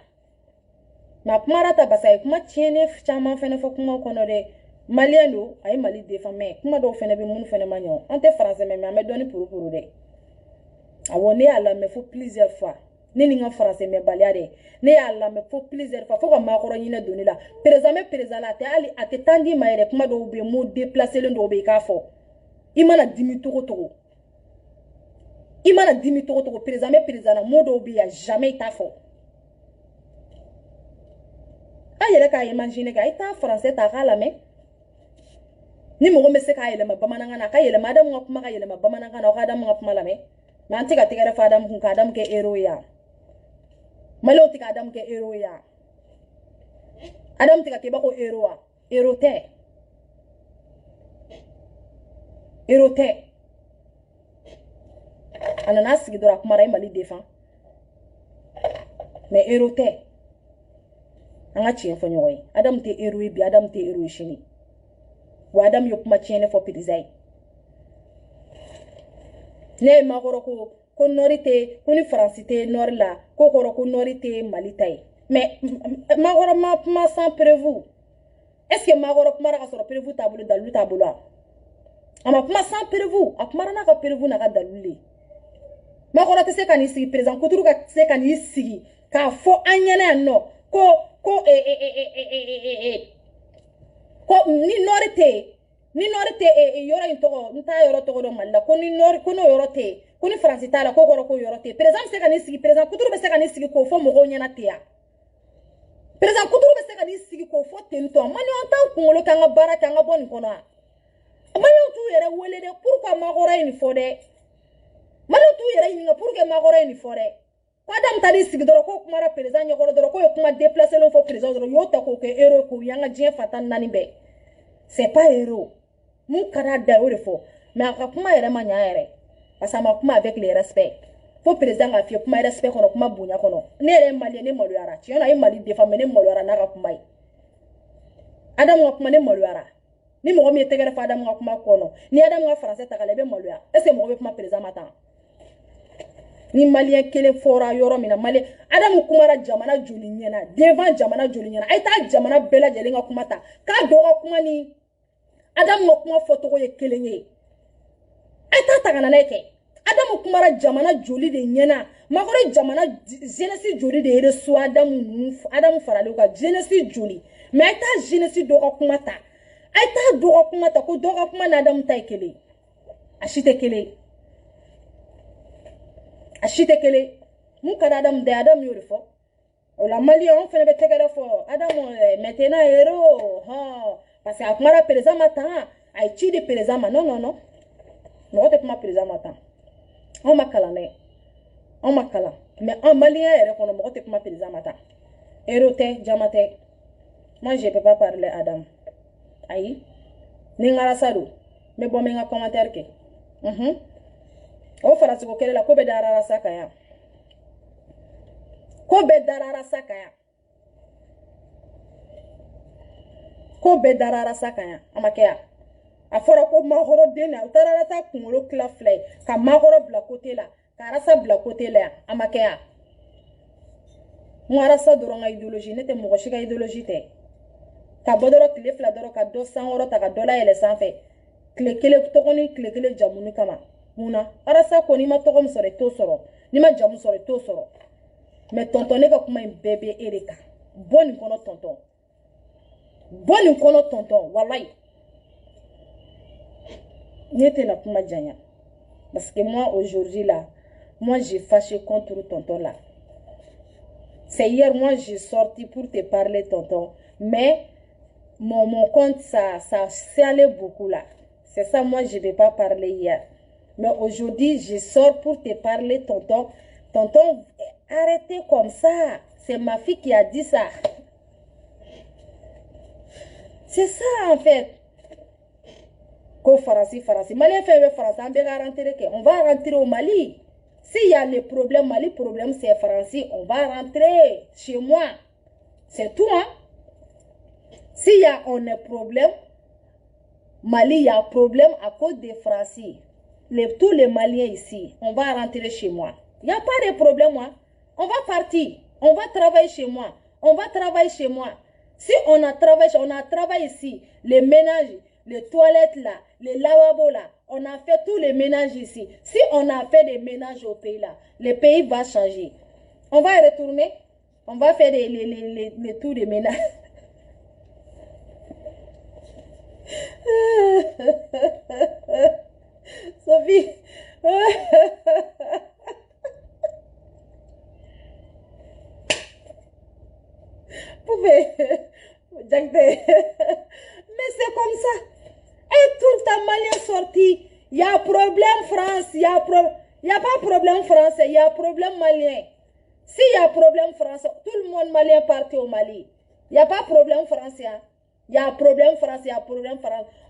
mais a kumara ta basa a ye kuma tiɲɛnen caman fɛnɛ fɔ kuma kɔnɔ dɛ Malien don a ye Mali défend mais kuma dɔw fɛnɛ bɛ minnu fɛnɛ ma ɲɛ an tɛ français mɛ an bɛ dɔɔni purupuru dɛ awɔ ne y'a lamɛn fo plusieurs fois ne ni n ka français mɛ baliya dɛ ne y'a lamɛn fo plusieurs fois fo ka Makɔrɔ ɲinɛ don ne la président la a tɛ temps d'i ma yɛrɛ kuma dɔw bɛ yen mot déplacé dɔw bɛ yen i k'a fɔ i mana dimi togo togo président la mot dɔw bɛ yen jamais i t'a fɔ a yɛrɛ k'a imaginer kɛ a ye taa français ta a k'a lamɛn ni mɔgɔ bɛ se k'a yɛlɛma bamanankan na a ka yɛlɛma Adamu ka kuma ka yɛlɛma bamanankan na aw ka Adamu ka kuma lamɛn mais an tɛ ka tɛgɛrɛ fɔ Adamu kun ka Adamu kɛ héros ye yan Maliens tɛ ka Adamu kɛ héros ye yan Adamu tɛ ka kɛ i b'a fɔ héros wa héros tɛ a nana sigi dɔrɔn a kumara i Mali défend mais héros tɛ an ka tiɲɛ fɔ ɲɔgɔn ye Adamu tɛ héros ye bi Adamu tɛ héros ye sini wa Adamu ye kuma tiɲɛ fɔ président ye ne ye Makɔrɔ ko nɔri tɛ ko ni Faransi tɛ nɔri la ko kɔrɔ ko nɔri tɛ Mali ta ye mais Makɔrɔ ma kuma sans preuve est-ce que Makɔrɔ kumara ka sɔrɔ preuve t'a bolo dalilu t'a bolo a ma kuma sans preuve a kumara n'a ka preuve n'a ka dalilu de Makɔrɔ tɛ se ka n'i sigi président Kuturu ka se ka n'i sigi k'a fɔ an ɲɛna yan nɔ ko ni nɔri tɛ yɔrɔ in tɔgɔ n t'a yɔrɔ tɔgɔ dɔn Mali la ko n'o yɔrɔ tɛ yen ko ni Faransi t'a la ko kɔrɔ ko yɔrɔ tɛ yen président bɛ se ka n'i sigi président Kuturu bɛ se ka n'i sigi k'o fɔ mɔgɔw ɲɛna ten ya président Kuturu bɛ se ka n'i sigi k'o fɔ ten tɔ Maliens an t'an kunkolo kɛ an ka baara kɛ an ka bɔ nin kɔnɔ Maliens t'u yɛrɛ wele dɛ pourquoi Makɔrɔ ye nin fɔ dɛ Maliens t'u yɛrɛ ɲininka pourquoi Makɔrɔ ye nin fɔ dɛ ko Adamu taar'i sigi dɔrɔn ko kumara président ɲɛkɔrɔ dɔrɔn ko ye kuma déplacé fɔ président dɔrɔn y'o ta k'o kɛ héros k'o y'an ka diɲɛ fan tan naani bɛɛ c'est pas héros mun ka d'a da o de fɔ mais a ka kuma yɛrɛ ma ɲa yɛrɛ Parce que ma kuma avec le respect. Faut président a fait kuma respect kono kuma bunya kono. Ne mali ne moluara. Tu en a mali de femme ne moluara na kuma. Adam nga kuma ne moluara. Ni mo mi tegere fa adam nga kuma kono. Ni adam nga français ta kala be moluara. Est-ce que mo be kuma président matin? Ni malien kele fora yoro mina mali adam kumara jamana joli nyena devant jamana joli nyena ay ta jamana bela jeli nga kuma ta ka do kuma ni adam nga kuma photo ko ye kelenye ay ta tagana neke adam kumara jamana joli de nyena makore jamana jeunesse joli de ere so adam farale ka jeunesse joli mais ay ta jeunesse do kuma ta ay ta do kuma ta ko do kuma na adam ta kele ashite kele Achite kele mon kana adam de adam yori fo o la malien on fait be tegere fo adam maintenant héros ha parce que akmara président matin ay chi de président non no te ma président matin on makala mais en malien ere kono mo te ma président matin héros te jamate moi je peux pas parler adam ayi ni ngara sadu me bo me nga commentaire ke o farasi ko kele la ko be darara sakaya ko be darara sakaya amakeya afora ko mahoro dena utarara ta kungolo kla flay ka mahoro bla côté la ka rasa bla côté la amakeya mo rasa doronga idéologie nete mo shiga idéologie te ka bodoro kle fla doro ka 200 euro ta ka dola ele sanfe kle kele tokoni kle kele jamuni kama Muna, arasa ko ni ma togom sore to soro, ni ma jamu sore to soro. Mais tonton ne ka kuma bébé Erika. Bonne kono tonton. Bonne kono tonton, wallahi. N'était la kuma janya. Parce que moi aujourd'hui là, moi j'ai fâché contre tonton là. C'est hier moi j'ai sorti pour te parler tonton, mais mon compte ça allait beaucoup là. C'est ça moi je vais pas parler hier. Mais aujourd'hui, je sors pour te parler, tonton. Tonton, arrêtez comme ça. C'est ma fille qui a dit ça. C'est ça, en fait. Ko Faransi. Malien fait Faransi. On va rentrer au Mali. S'il y a les problèmes, Mali, problème, c'est Faransi. On va rentrer chez moi. C'est tout, hein. S'il y a un problème, Mali, il y a un problème à cause des Français. Tous les Maliens ici, on va rentrer chez moi. Il n'y a pas de problème, moi. On va partir. On va travailler chez moi. Si on a travaillé ici. Les ménages, les toilettes là, les lavabos là. On a fait tous les ménages ici. Si on a fait des ménages au pays là, le pays va changer. On va retourner. On va faire les tours de ménage. Sophie. Mais c'est comme ça. Et tout le temps malien sorti. Il y a problème France. Il y a pas problème français. Il y a problème malien. S'il y a problème français, tout le monde malien parti au Mali. Il n'y a pas problème français. Hein? Il y a un problème français,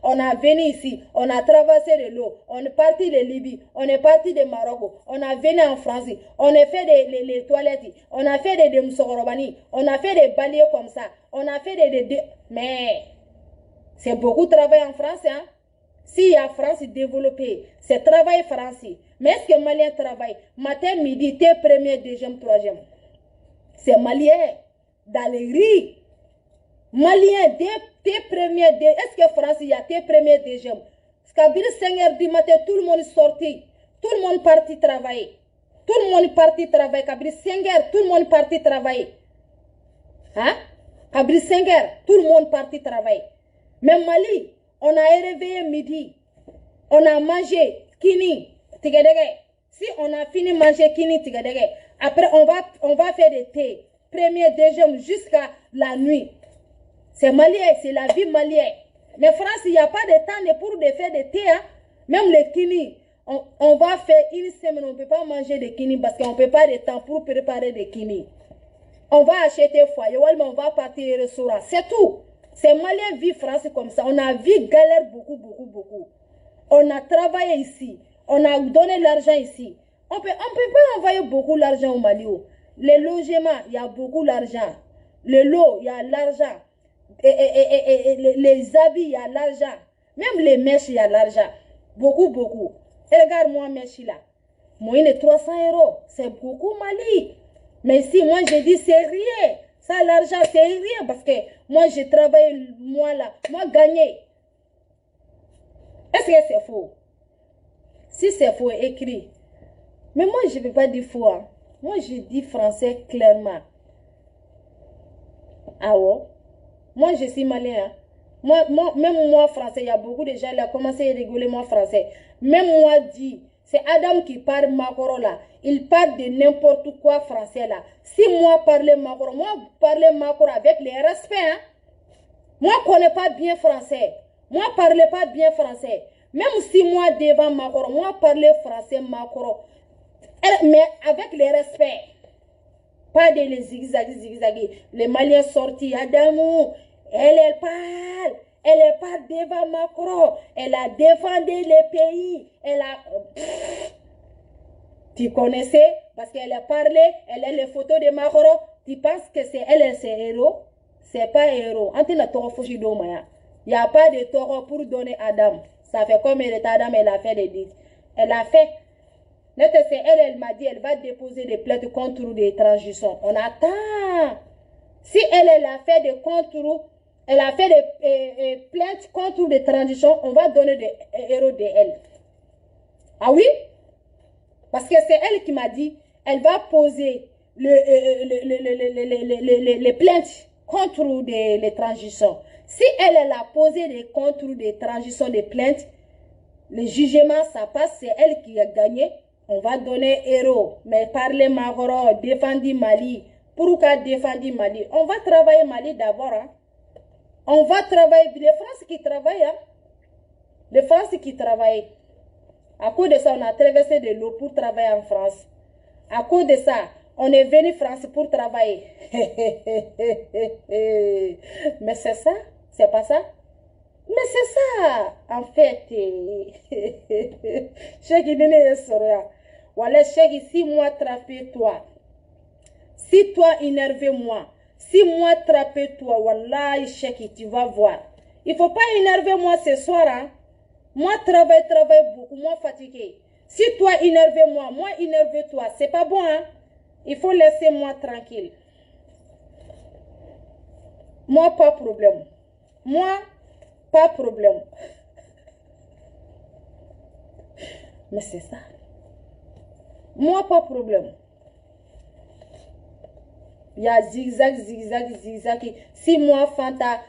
On a venu ici, on a traversé de l'eau, on est parti de Libye, on est parti de Maroc, on a venu en France, on a fait les toilettes, on a fait des Msorobani, on a fait des baliers comme ça, on a fait mais c'est beaucoup de travail en France, hein? S'il y a France développée, c'est travail français. Mais est-ce que Malien travaille? Matin, midi, t'es premier, deuxième, troisième. C'est Malien, dans les riz. Malien, tes premiers, est-ce que France, il y a tes premiers, deuxième? Parce qu'à 5 h du matin, tout le monde est sorti. Tout le monde parti travailler. Tout le monde parti travailler. Qu'à 5 h, tout le monde parti travailler. Hein? À 5 h, tout le monde parti travailler. Mais Mali, on a réveillé midi. On a mangé kini, tigedege. Si on a fini manger kini, tigedege, après on va faire des thés. Premier, deuxième, jusqu'à la nuit. C'est malien, c'est la vie malienne. Mais France, il n'y a pas de temps pour faire des thés. Hein? Même les kini, on va faire une semaine, on ne peut pas manger des kini parce qu'on ne peut pas de temps pour préparer des kini. On va acheter foyer, on va partir au restaurant. C'est tout. C'est malien vie France comme ça. On a vu galère beaucoup. On a travaillé ici. On a donné l'argent ici. On peut pas envoyer beaucoup d'argent au Mali. Les logements, il y a beaucoup d'argent. Le lot, il y a l'argent. Les habits, il y a l'argent. Même les mèches, il y a l'argent. Beaucoup, beaucoup. Et regarde-moi, mèche là. Moyenne de 300 €. C'est beaucoup, Mali. Mais si moi, je dis, c'est rien. Ça, l'argent, c'est rien. Parce que moi, je travaille, moi, là. Moi, gagner. Est-ce que c'est faux? Si c'est faux, écrit. Mais moi, je ne peux pas dire faux. Hein. Moi, je dis français clairement. Ah ouais? Moi, je suis malien. Hein. Même moi, français, il y a beaucoup de gens qui ont commencé à rigoler moi, français. Même moi, dit, c'est Adam qui parle Makoro là. Il parle de n'importe quoi français là. Si moi, parler Makoro, moi, parler Makoro avec les respects. Hein. Moi, je ne connais pas bien français. Moi, je ne parle pas bien français. Même si moi, devant Makoro, moi, je parle français Makoro. Mais avec les respects. Pas de les zigzaguer. Les Maliens sortis, Adamou, elle parle. Elle parle devant Macron. Elle a défendu le pays. Elle a... Tu connaissais? Parce qu'elle a parlé, elle a les photos de Macron. Tu penses que c'est elle, c'est héros? C'est pas héros. Il n'y a pas de taureau pour donner Adam. Ça fait combien de temps Adam, elle a fait des dits? Elle a fait... Elle m'a dit, elle va déposer des plaintes contre des transitions. On attend. Si elle a fait des contre, elle a fait des plaintes contre des transitions, on va donner des héros de elle. Ah oui? Parce que c'est elle qui m'a dit, elle va poser les plaintes contre les transitions. Si elle a posé des contre des transitions, des plaintes, le jugement, ça passe, c'est elle qui a gagné. On va donner héros, mais parler Magoro, défendre Mali. Pourquoi défendre Mali? On va travailler Mali d'abord. Hein? On va travailler, les Français qui travaillent. Hein? Les Français qui travaillent. À cause de ça, on a traversé de l'eau pour travailler en France. À cause de ça, on est venu en France pour travailler. Mais c'est ça? C'est pas ça? Mais c'est ça, en fait. Voilà, chérie, si moi trapper toi, si toi énerver moi, si moi trapper toi, voilà, chérie, tu vas voir. Il ne faut pas énerver moi ce soir. Hein? Moi, travaille beaucoup, moi fatigué. Si toi énerver moi, moi énerver toi, c'est pas bon. Hein? Il faut laisser moi tranquille. Moi, pas problème. Moi, pas problème. Mais c'est ça. Moi, pas problème. Il y a zigzag. Si moi, Fanta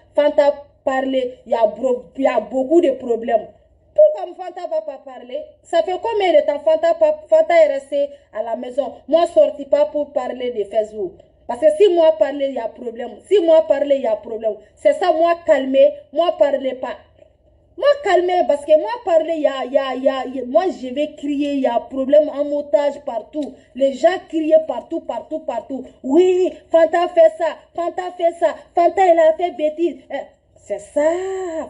parler, il y a beaucoup de problèmes. Pourquoi Fanta va pas parler? Ça fait combien de temps Fanta est resté à la maison? Moi, sorti pas pour parler de Facebook. Parce que si moi parler, il y a problème. Si moi parler, il y a problème. C'est ça, moi calmer, moi parler pas. Moi calmer, parce que moi parler, moi je vais crier, il y a problème en otage partout. Les gens crient partout. Oui, Fanta fait ça, Fanta elle a fait bêtise. C'est ça,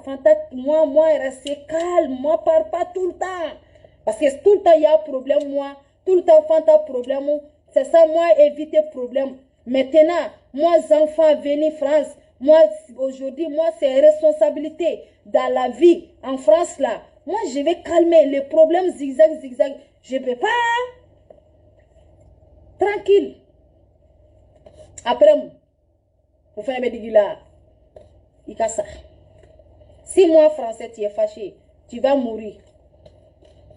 Fanta, moi rester calme, moi parle pas tout le temps. Parce que tout le temps il y a problème, moi, tout le temps Fanta problème. C'est ça, moi éviter problème. Maintenant, moi enfants venir France, moi aujourd'hui, moi c'est responsabilité. Dans la vie, en France là, moi je vais calmer les problèmes zigzag. Je ne peux pas. Tranquille. Après, vous faites un peu là. Il casse ça. Si moi, français, tu es fâché, tu vas mourir.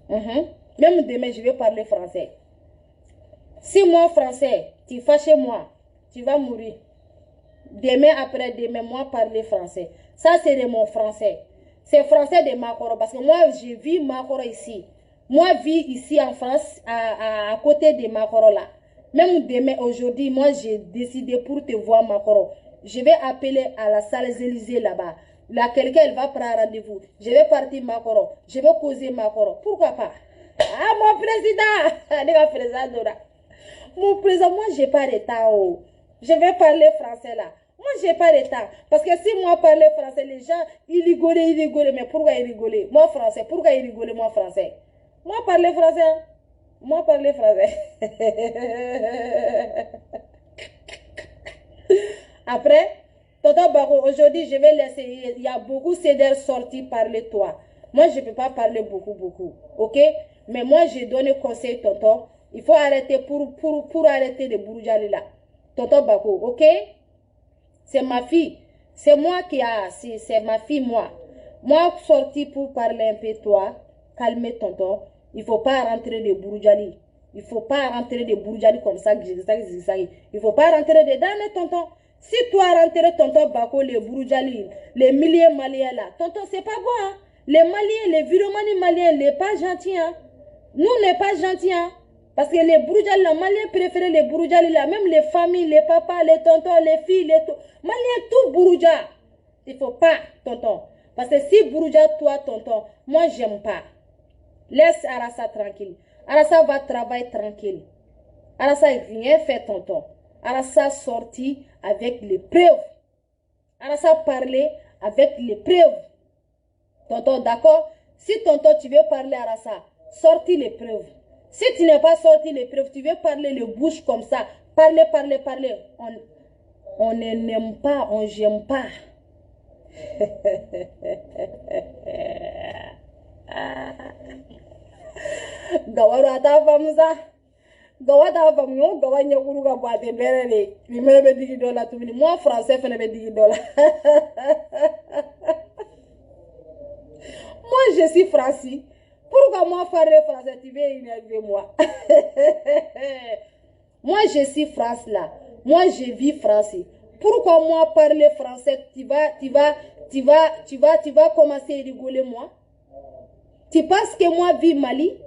Même demain, je vais parler français. Si moi, français, tu es fâché moi, tu vas mourir. Demain, après-demain, moi, parler français. Ça, c'est de mon français. C'est français de Makoro. Parce que moi, je vis Makoro ici. Moi, je vis ici en France, à côté de Makoro là. Même demain, aujourd'hui, moi, j'ai décidé pour te voir Makoro. Je vais appeler à la salle Élysées là-bas. Là, quelqu'un, elle va prendre rendez-vous. Je vais partir Makoro. Je vais causer Makoro. Pourquoi pas? Ah, mon président! Mon président, moi, je n'ai pas de temps. Oh. Je vais parler français là. Moi, je n'ai pas de temps. Parce que si moi parler français, les gens, ils rigolent. Mais pourquoi ils rigolent? Moi, français. Pourquoi ils rigolent, moi, français? Moi, parler français. Hein. Moi, parler français. Après, tonton Baro, aujourd'hui, je vais laisser. Il y a beaucoup CDR sortis parler toi. Moi, je ne peux pas parler beaucoup. Ok? Mais moi, j'ai donné conseil, tonton. Il faut arrêter pour arrêter de bourgeoisie là. Tonton Bako, ok? C'est ma fille. C'est moi qui a. C'est ma fille, moi. Moi, sorti pour parler un peu toi. Calmer tonton. Il ne faut pas rentrer de bourgeoisie. Il ne faut pas rentrer de bourgeoisie comme ça. Il ne faut pas rentrer dedans, tonton. Si toi rentrer tonton Bako, les bourgeoisie, les milliers maliens là, tonton, c'est pas bon. Hein? Les Maliens, les viromani maliens, les pas gentils. Hein? Nous, on n'est pas gentils. Hein? Parce que les bourgeois, les Maliens préfèrent les bourgeois là, même les familles, les papas, les tontons, les filles, les Maliens, tout bourgeois. Il ne faut pas, tonton. Parce que si bourgeois, toi, tonton, moi, j'aime pas. Laisse Arassa tranquille. Arassa va travailler tranquille. Arassa rien fait, tonton. Arassa sorti avec les preuves. Arassa parler avec les preuves. Tonton, d'accord? Si tonton, tu veux parler Arassa, sortis les preuves. Si tu n'as pas sorti les preuves, tu veux parler le bouche comme ça. Parler. On n'aime pas, on n'aime pas. Gawara ta famza. Gawa ta famyo, gawa nyakuru ga boate berele. Mi mele be digi dola tumini. Moi français fene be digi dola. Moi je suis français. Pourquoi moi parler français, tu veux énerver moi? Moi je suis France là. Moi je vis français. Pourquoi moi parler français, tu vas commencer à rigoler moi? Tu penses que moi vis Mali?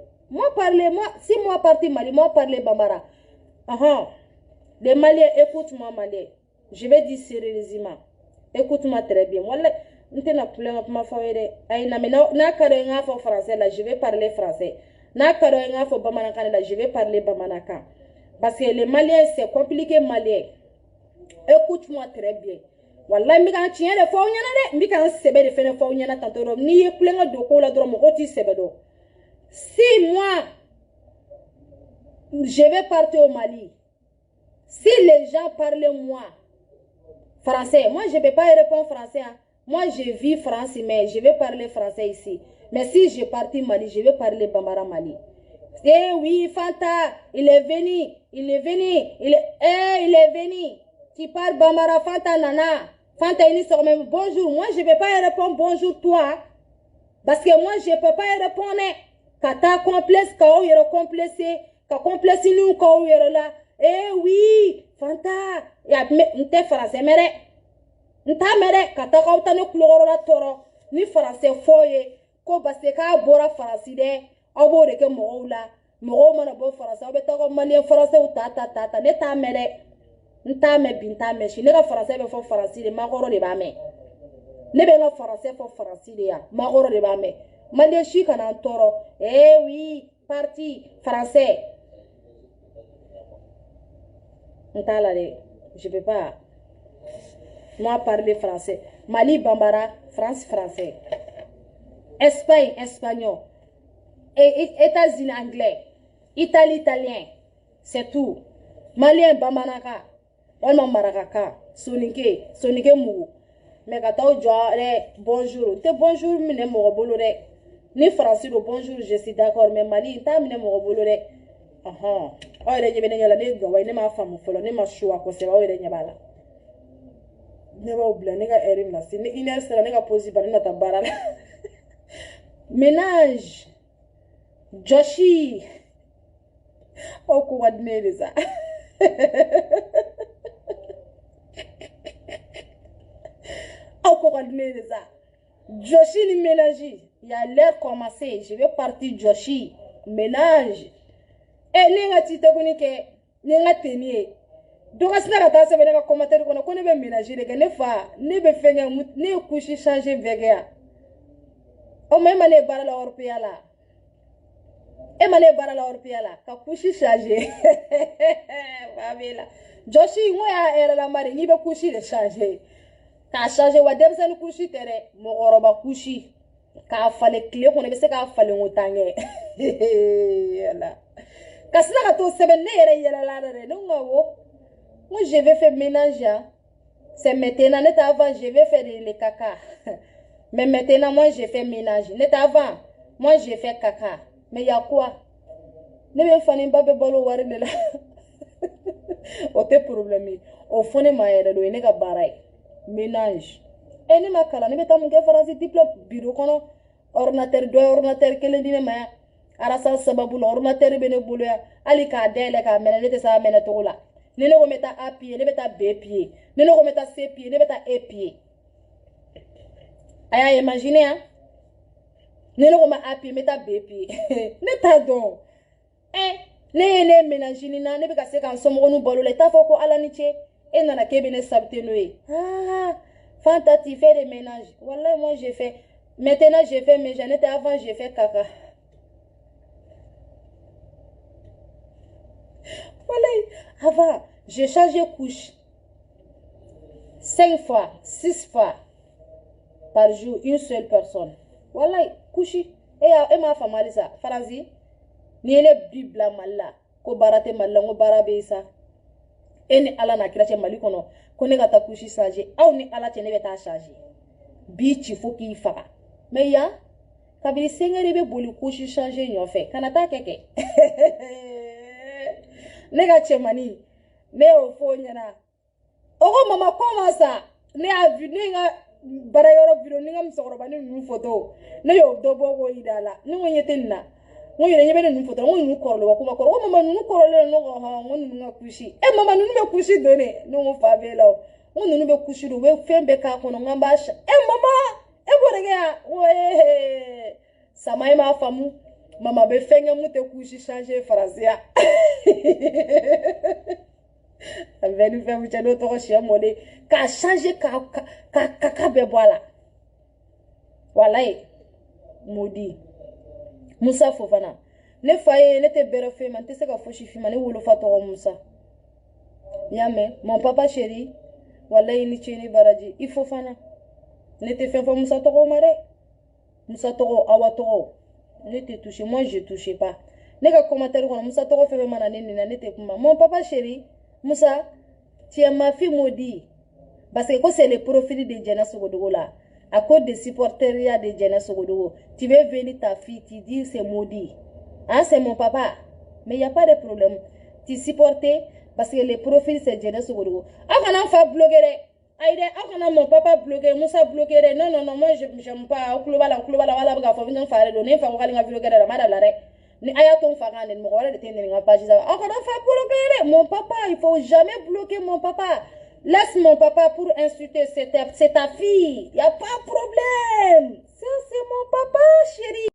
Si moi parti Mali, moi parler Bambara. Les Maliens, écoute-moi Malien. Je vais dire sérieusement. Écoute-moi très bien. Moi, je vais parler français là, je vais parler français. Je vais parler Bamanaka. Parce que les Maliens, c'est compliqué Malien. Écoute-moi très bien. Wallah, je vais tiens de fois, je vais sebe de faire fois, tantôt, ni plein de ko la drum, sebedo. Si moi, je vais partir au Mali, si les gens parlent moi, français, moi je ne peux pas répondre français. Hein. Moi je vis français, mais je vais parler français ici. Mais si je partis Mali, je vais parler Bambara Mali. Eh oui, Fanta, il est venu. Il est venu. Tu parles Bambara, Fanta, Nana. Fanta, il sort même bonjour. Moi, je ne vais pas répondre bonjour, toi. Parce que moi, je ne peux pas répondre. Quand tu as complexe, quand tu es complexé, quand complexe, nous, quand tu es là. Eh oui, Fanta. Tu es français, mais tu es quand tu as toro, ni français, foye. Ko parce que quand tu as français, abo de ke mo la mo mana bo français o be ta ko malien français ou tata ne ta mere nta me binta me shi ne ka français be fo français de magoro de ba me ne be nga français fo français de ya magoro de ba me malien shi kana toro eh oui parti français nta la de je peux pas moi parler français Mali Bambara France français Espagne espagnol États-Unis anglais, Italie italien, c'est tout. Malien bamanaka, walma marakaka, sonike mou. Mais quand tu bonjour, te bonjour mine mo bolore. Ni français le bonjour, je suis d'accord, mais Mali ta mine mo bolore. Oh re jebe nyala ne go ne ma famu folo ne ma choix ko se wa re nyabala. Ne ba obla ne ga erim na si ne iner sera ne ga posi ba na tabara. Ménage Joshi Oko wadneza Oko wadneza Joshi ni ménage. Il y a l'air commencé. Je vais partir Joshi ménage. Et ninga tita kunike ninga tenier. Donc asina kata se venga commentaire kono ko ne be ménager de ne fa ne be fenga ne coucher changer vega. O même les bara la européen là. Et mané bara la européen là, ka kushi changer. Babela. Joshi ngoya era la mari ni be kushi de changer. Ka changer wa demsen kushi tere mo goroba kushi. K'a fale kile kɔnɔ, bɛ se k'a fale o tange. Yala. Kasila ka to sɛbɛn ne yɛrɛ yɛlɛla dɛ. Ne ko awɔ. Moi je vais faire ménage. C'est maintenant, net avant, je vais faire le caca. Mais maintenant, moi, je fais ménage. Net avant, moi, je fais caca. Mais il y a quoi? Ne vais pas faire un bolo wari de la. Autre problème. Au fond, je vais faire un ménage. Et ne m'a calé, ne vais pas faire un diplôme. Bureau, ordinateur, deux ordinateurs, quel est le ma arasa sababu ordinateur, bene boulot. Ali ka dele ka mena, ne te sa mena to la. Ne ne remets à pied, ne mets à B pied. Ne ne remets à C pied, ne mets à E pied. Aya imaginer hein? Ne ne remets à pied, mets à B pied. Ne t'a donc. Ne ménage ni na ne be ka se kan somo nu bolo le ta foko ala ni che e nana kebe ne sabte noé. Ah, Fanta tu fais des ménages. Wallahi moi j'ai fait. Maintenant j'ai fait mais j'en étais avant j'ai fait caca. Wallahi avant j'ai changé couche 5 fois, 6 fois par jour, une seule personne. Wallahi couchi et ma femme a dit ça. Faranzi ni ne bibla malla ko barate malla ngo barabe sa eni ala na kira che mali kono ko ne gata couchi changer aw ni ala che ne beta changer bi ci fo ki fa mais ya kabiri sengeri be boli couchi changer nyo fe kanata keke ne ga che mani ne o fo nyana o mama comment ça ne a vu ne ga bara yoro video ni ngam sokoro ba ni nu photo ne yo do bogo idala ni ngonyete na ngoyi ne yebe nu photo ngoyi nu korlo ko makoro o mama nu korlo no ha ngoni nu kushi mama nu be kushi done no mo fa be lawo ngoni nu be kushi do we fembe ka kono ngamba sha mama borege ya we samay ma famu mama be fenge mu te kushi changer francia avenu faire mucha do to chien mole ka changer ka be boala wallahi modi Moussa Fofana. Ne faye, ne te berefe, man te se ka foshi fi, man ne wolo fa toro Moussa. Yame, mon papa chéri, wallahi ni cheni baraji, il Fofana. Ne te fais pas Moussa toro mare. Moussa toro, awa toro. Ne te touche, moi je touche pas. Ne ka commentaire kono, Moussa toro fait mana ne te kuma. Mon papa chéri, Moussa, tu es ma fille maudite. Parce que c'est le profil de Diana Sogodogo là. À cause des supporters de Diana Sogodogo, tu veux venir ta fille, tu dis c'est maudit. Hein, c'est mon papa. Mais il n'y a pas de problème. Tu supportes parce que le profil c'est Diana Sogodogo. Ah, quand on fait bloguer, ah, mon papa bloguer, Moussa bloguer. Non, moi j'aime pas. Au club, voilà, faut venir faire le nez, faut aller bloguer la madame. Ni ayaton fagane, mon rôle de tenir une page. Ah, quand on fait bloguer, mon papa, il faut jamais bloquer mon papa. Laisse mon papa pour insulter, c'est ta fille. Il n'y a pas de problème. Ça, c'est mon papa, chérie.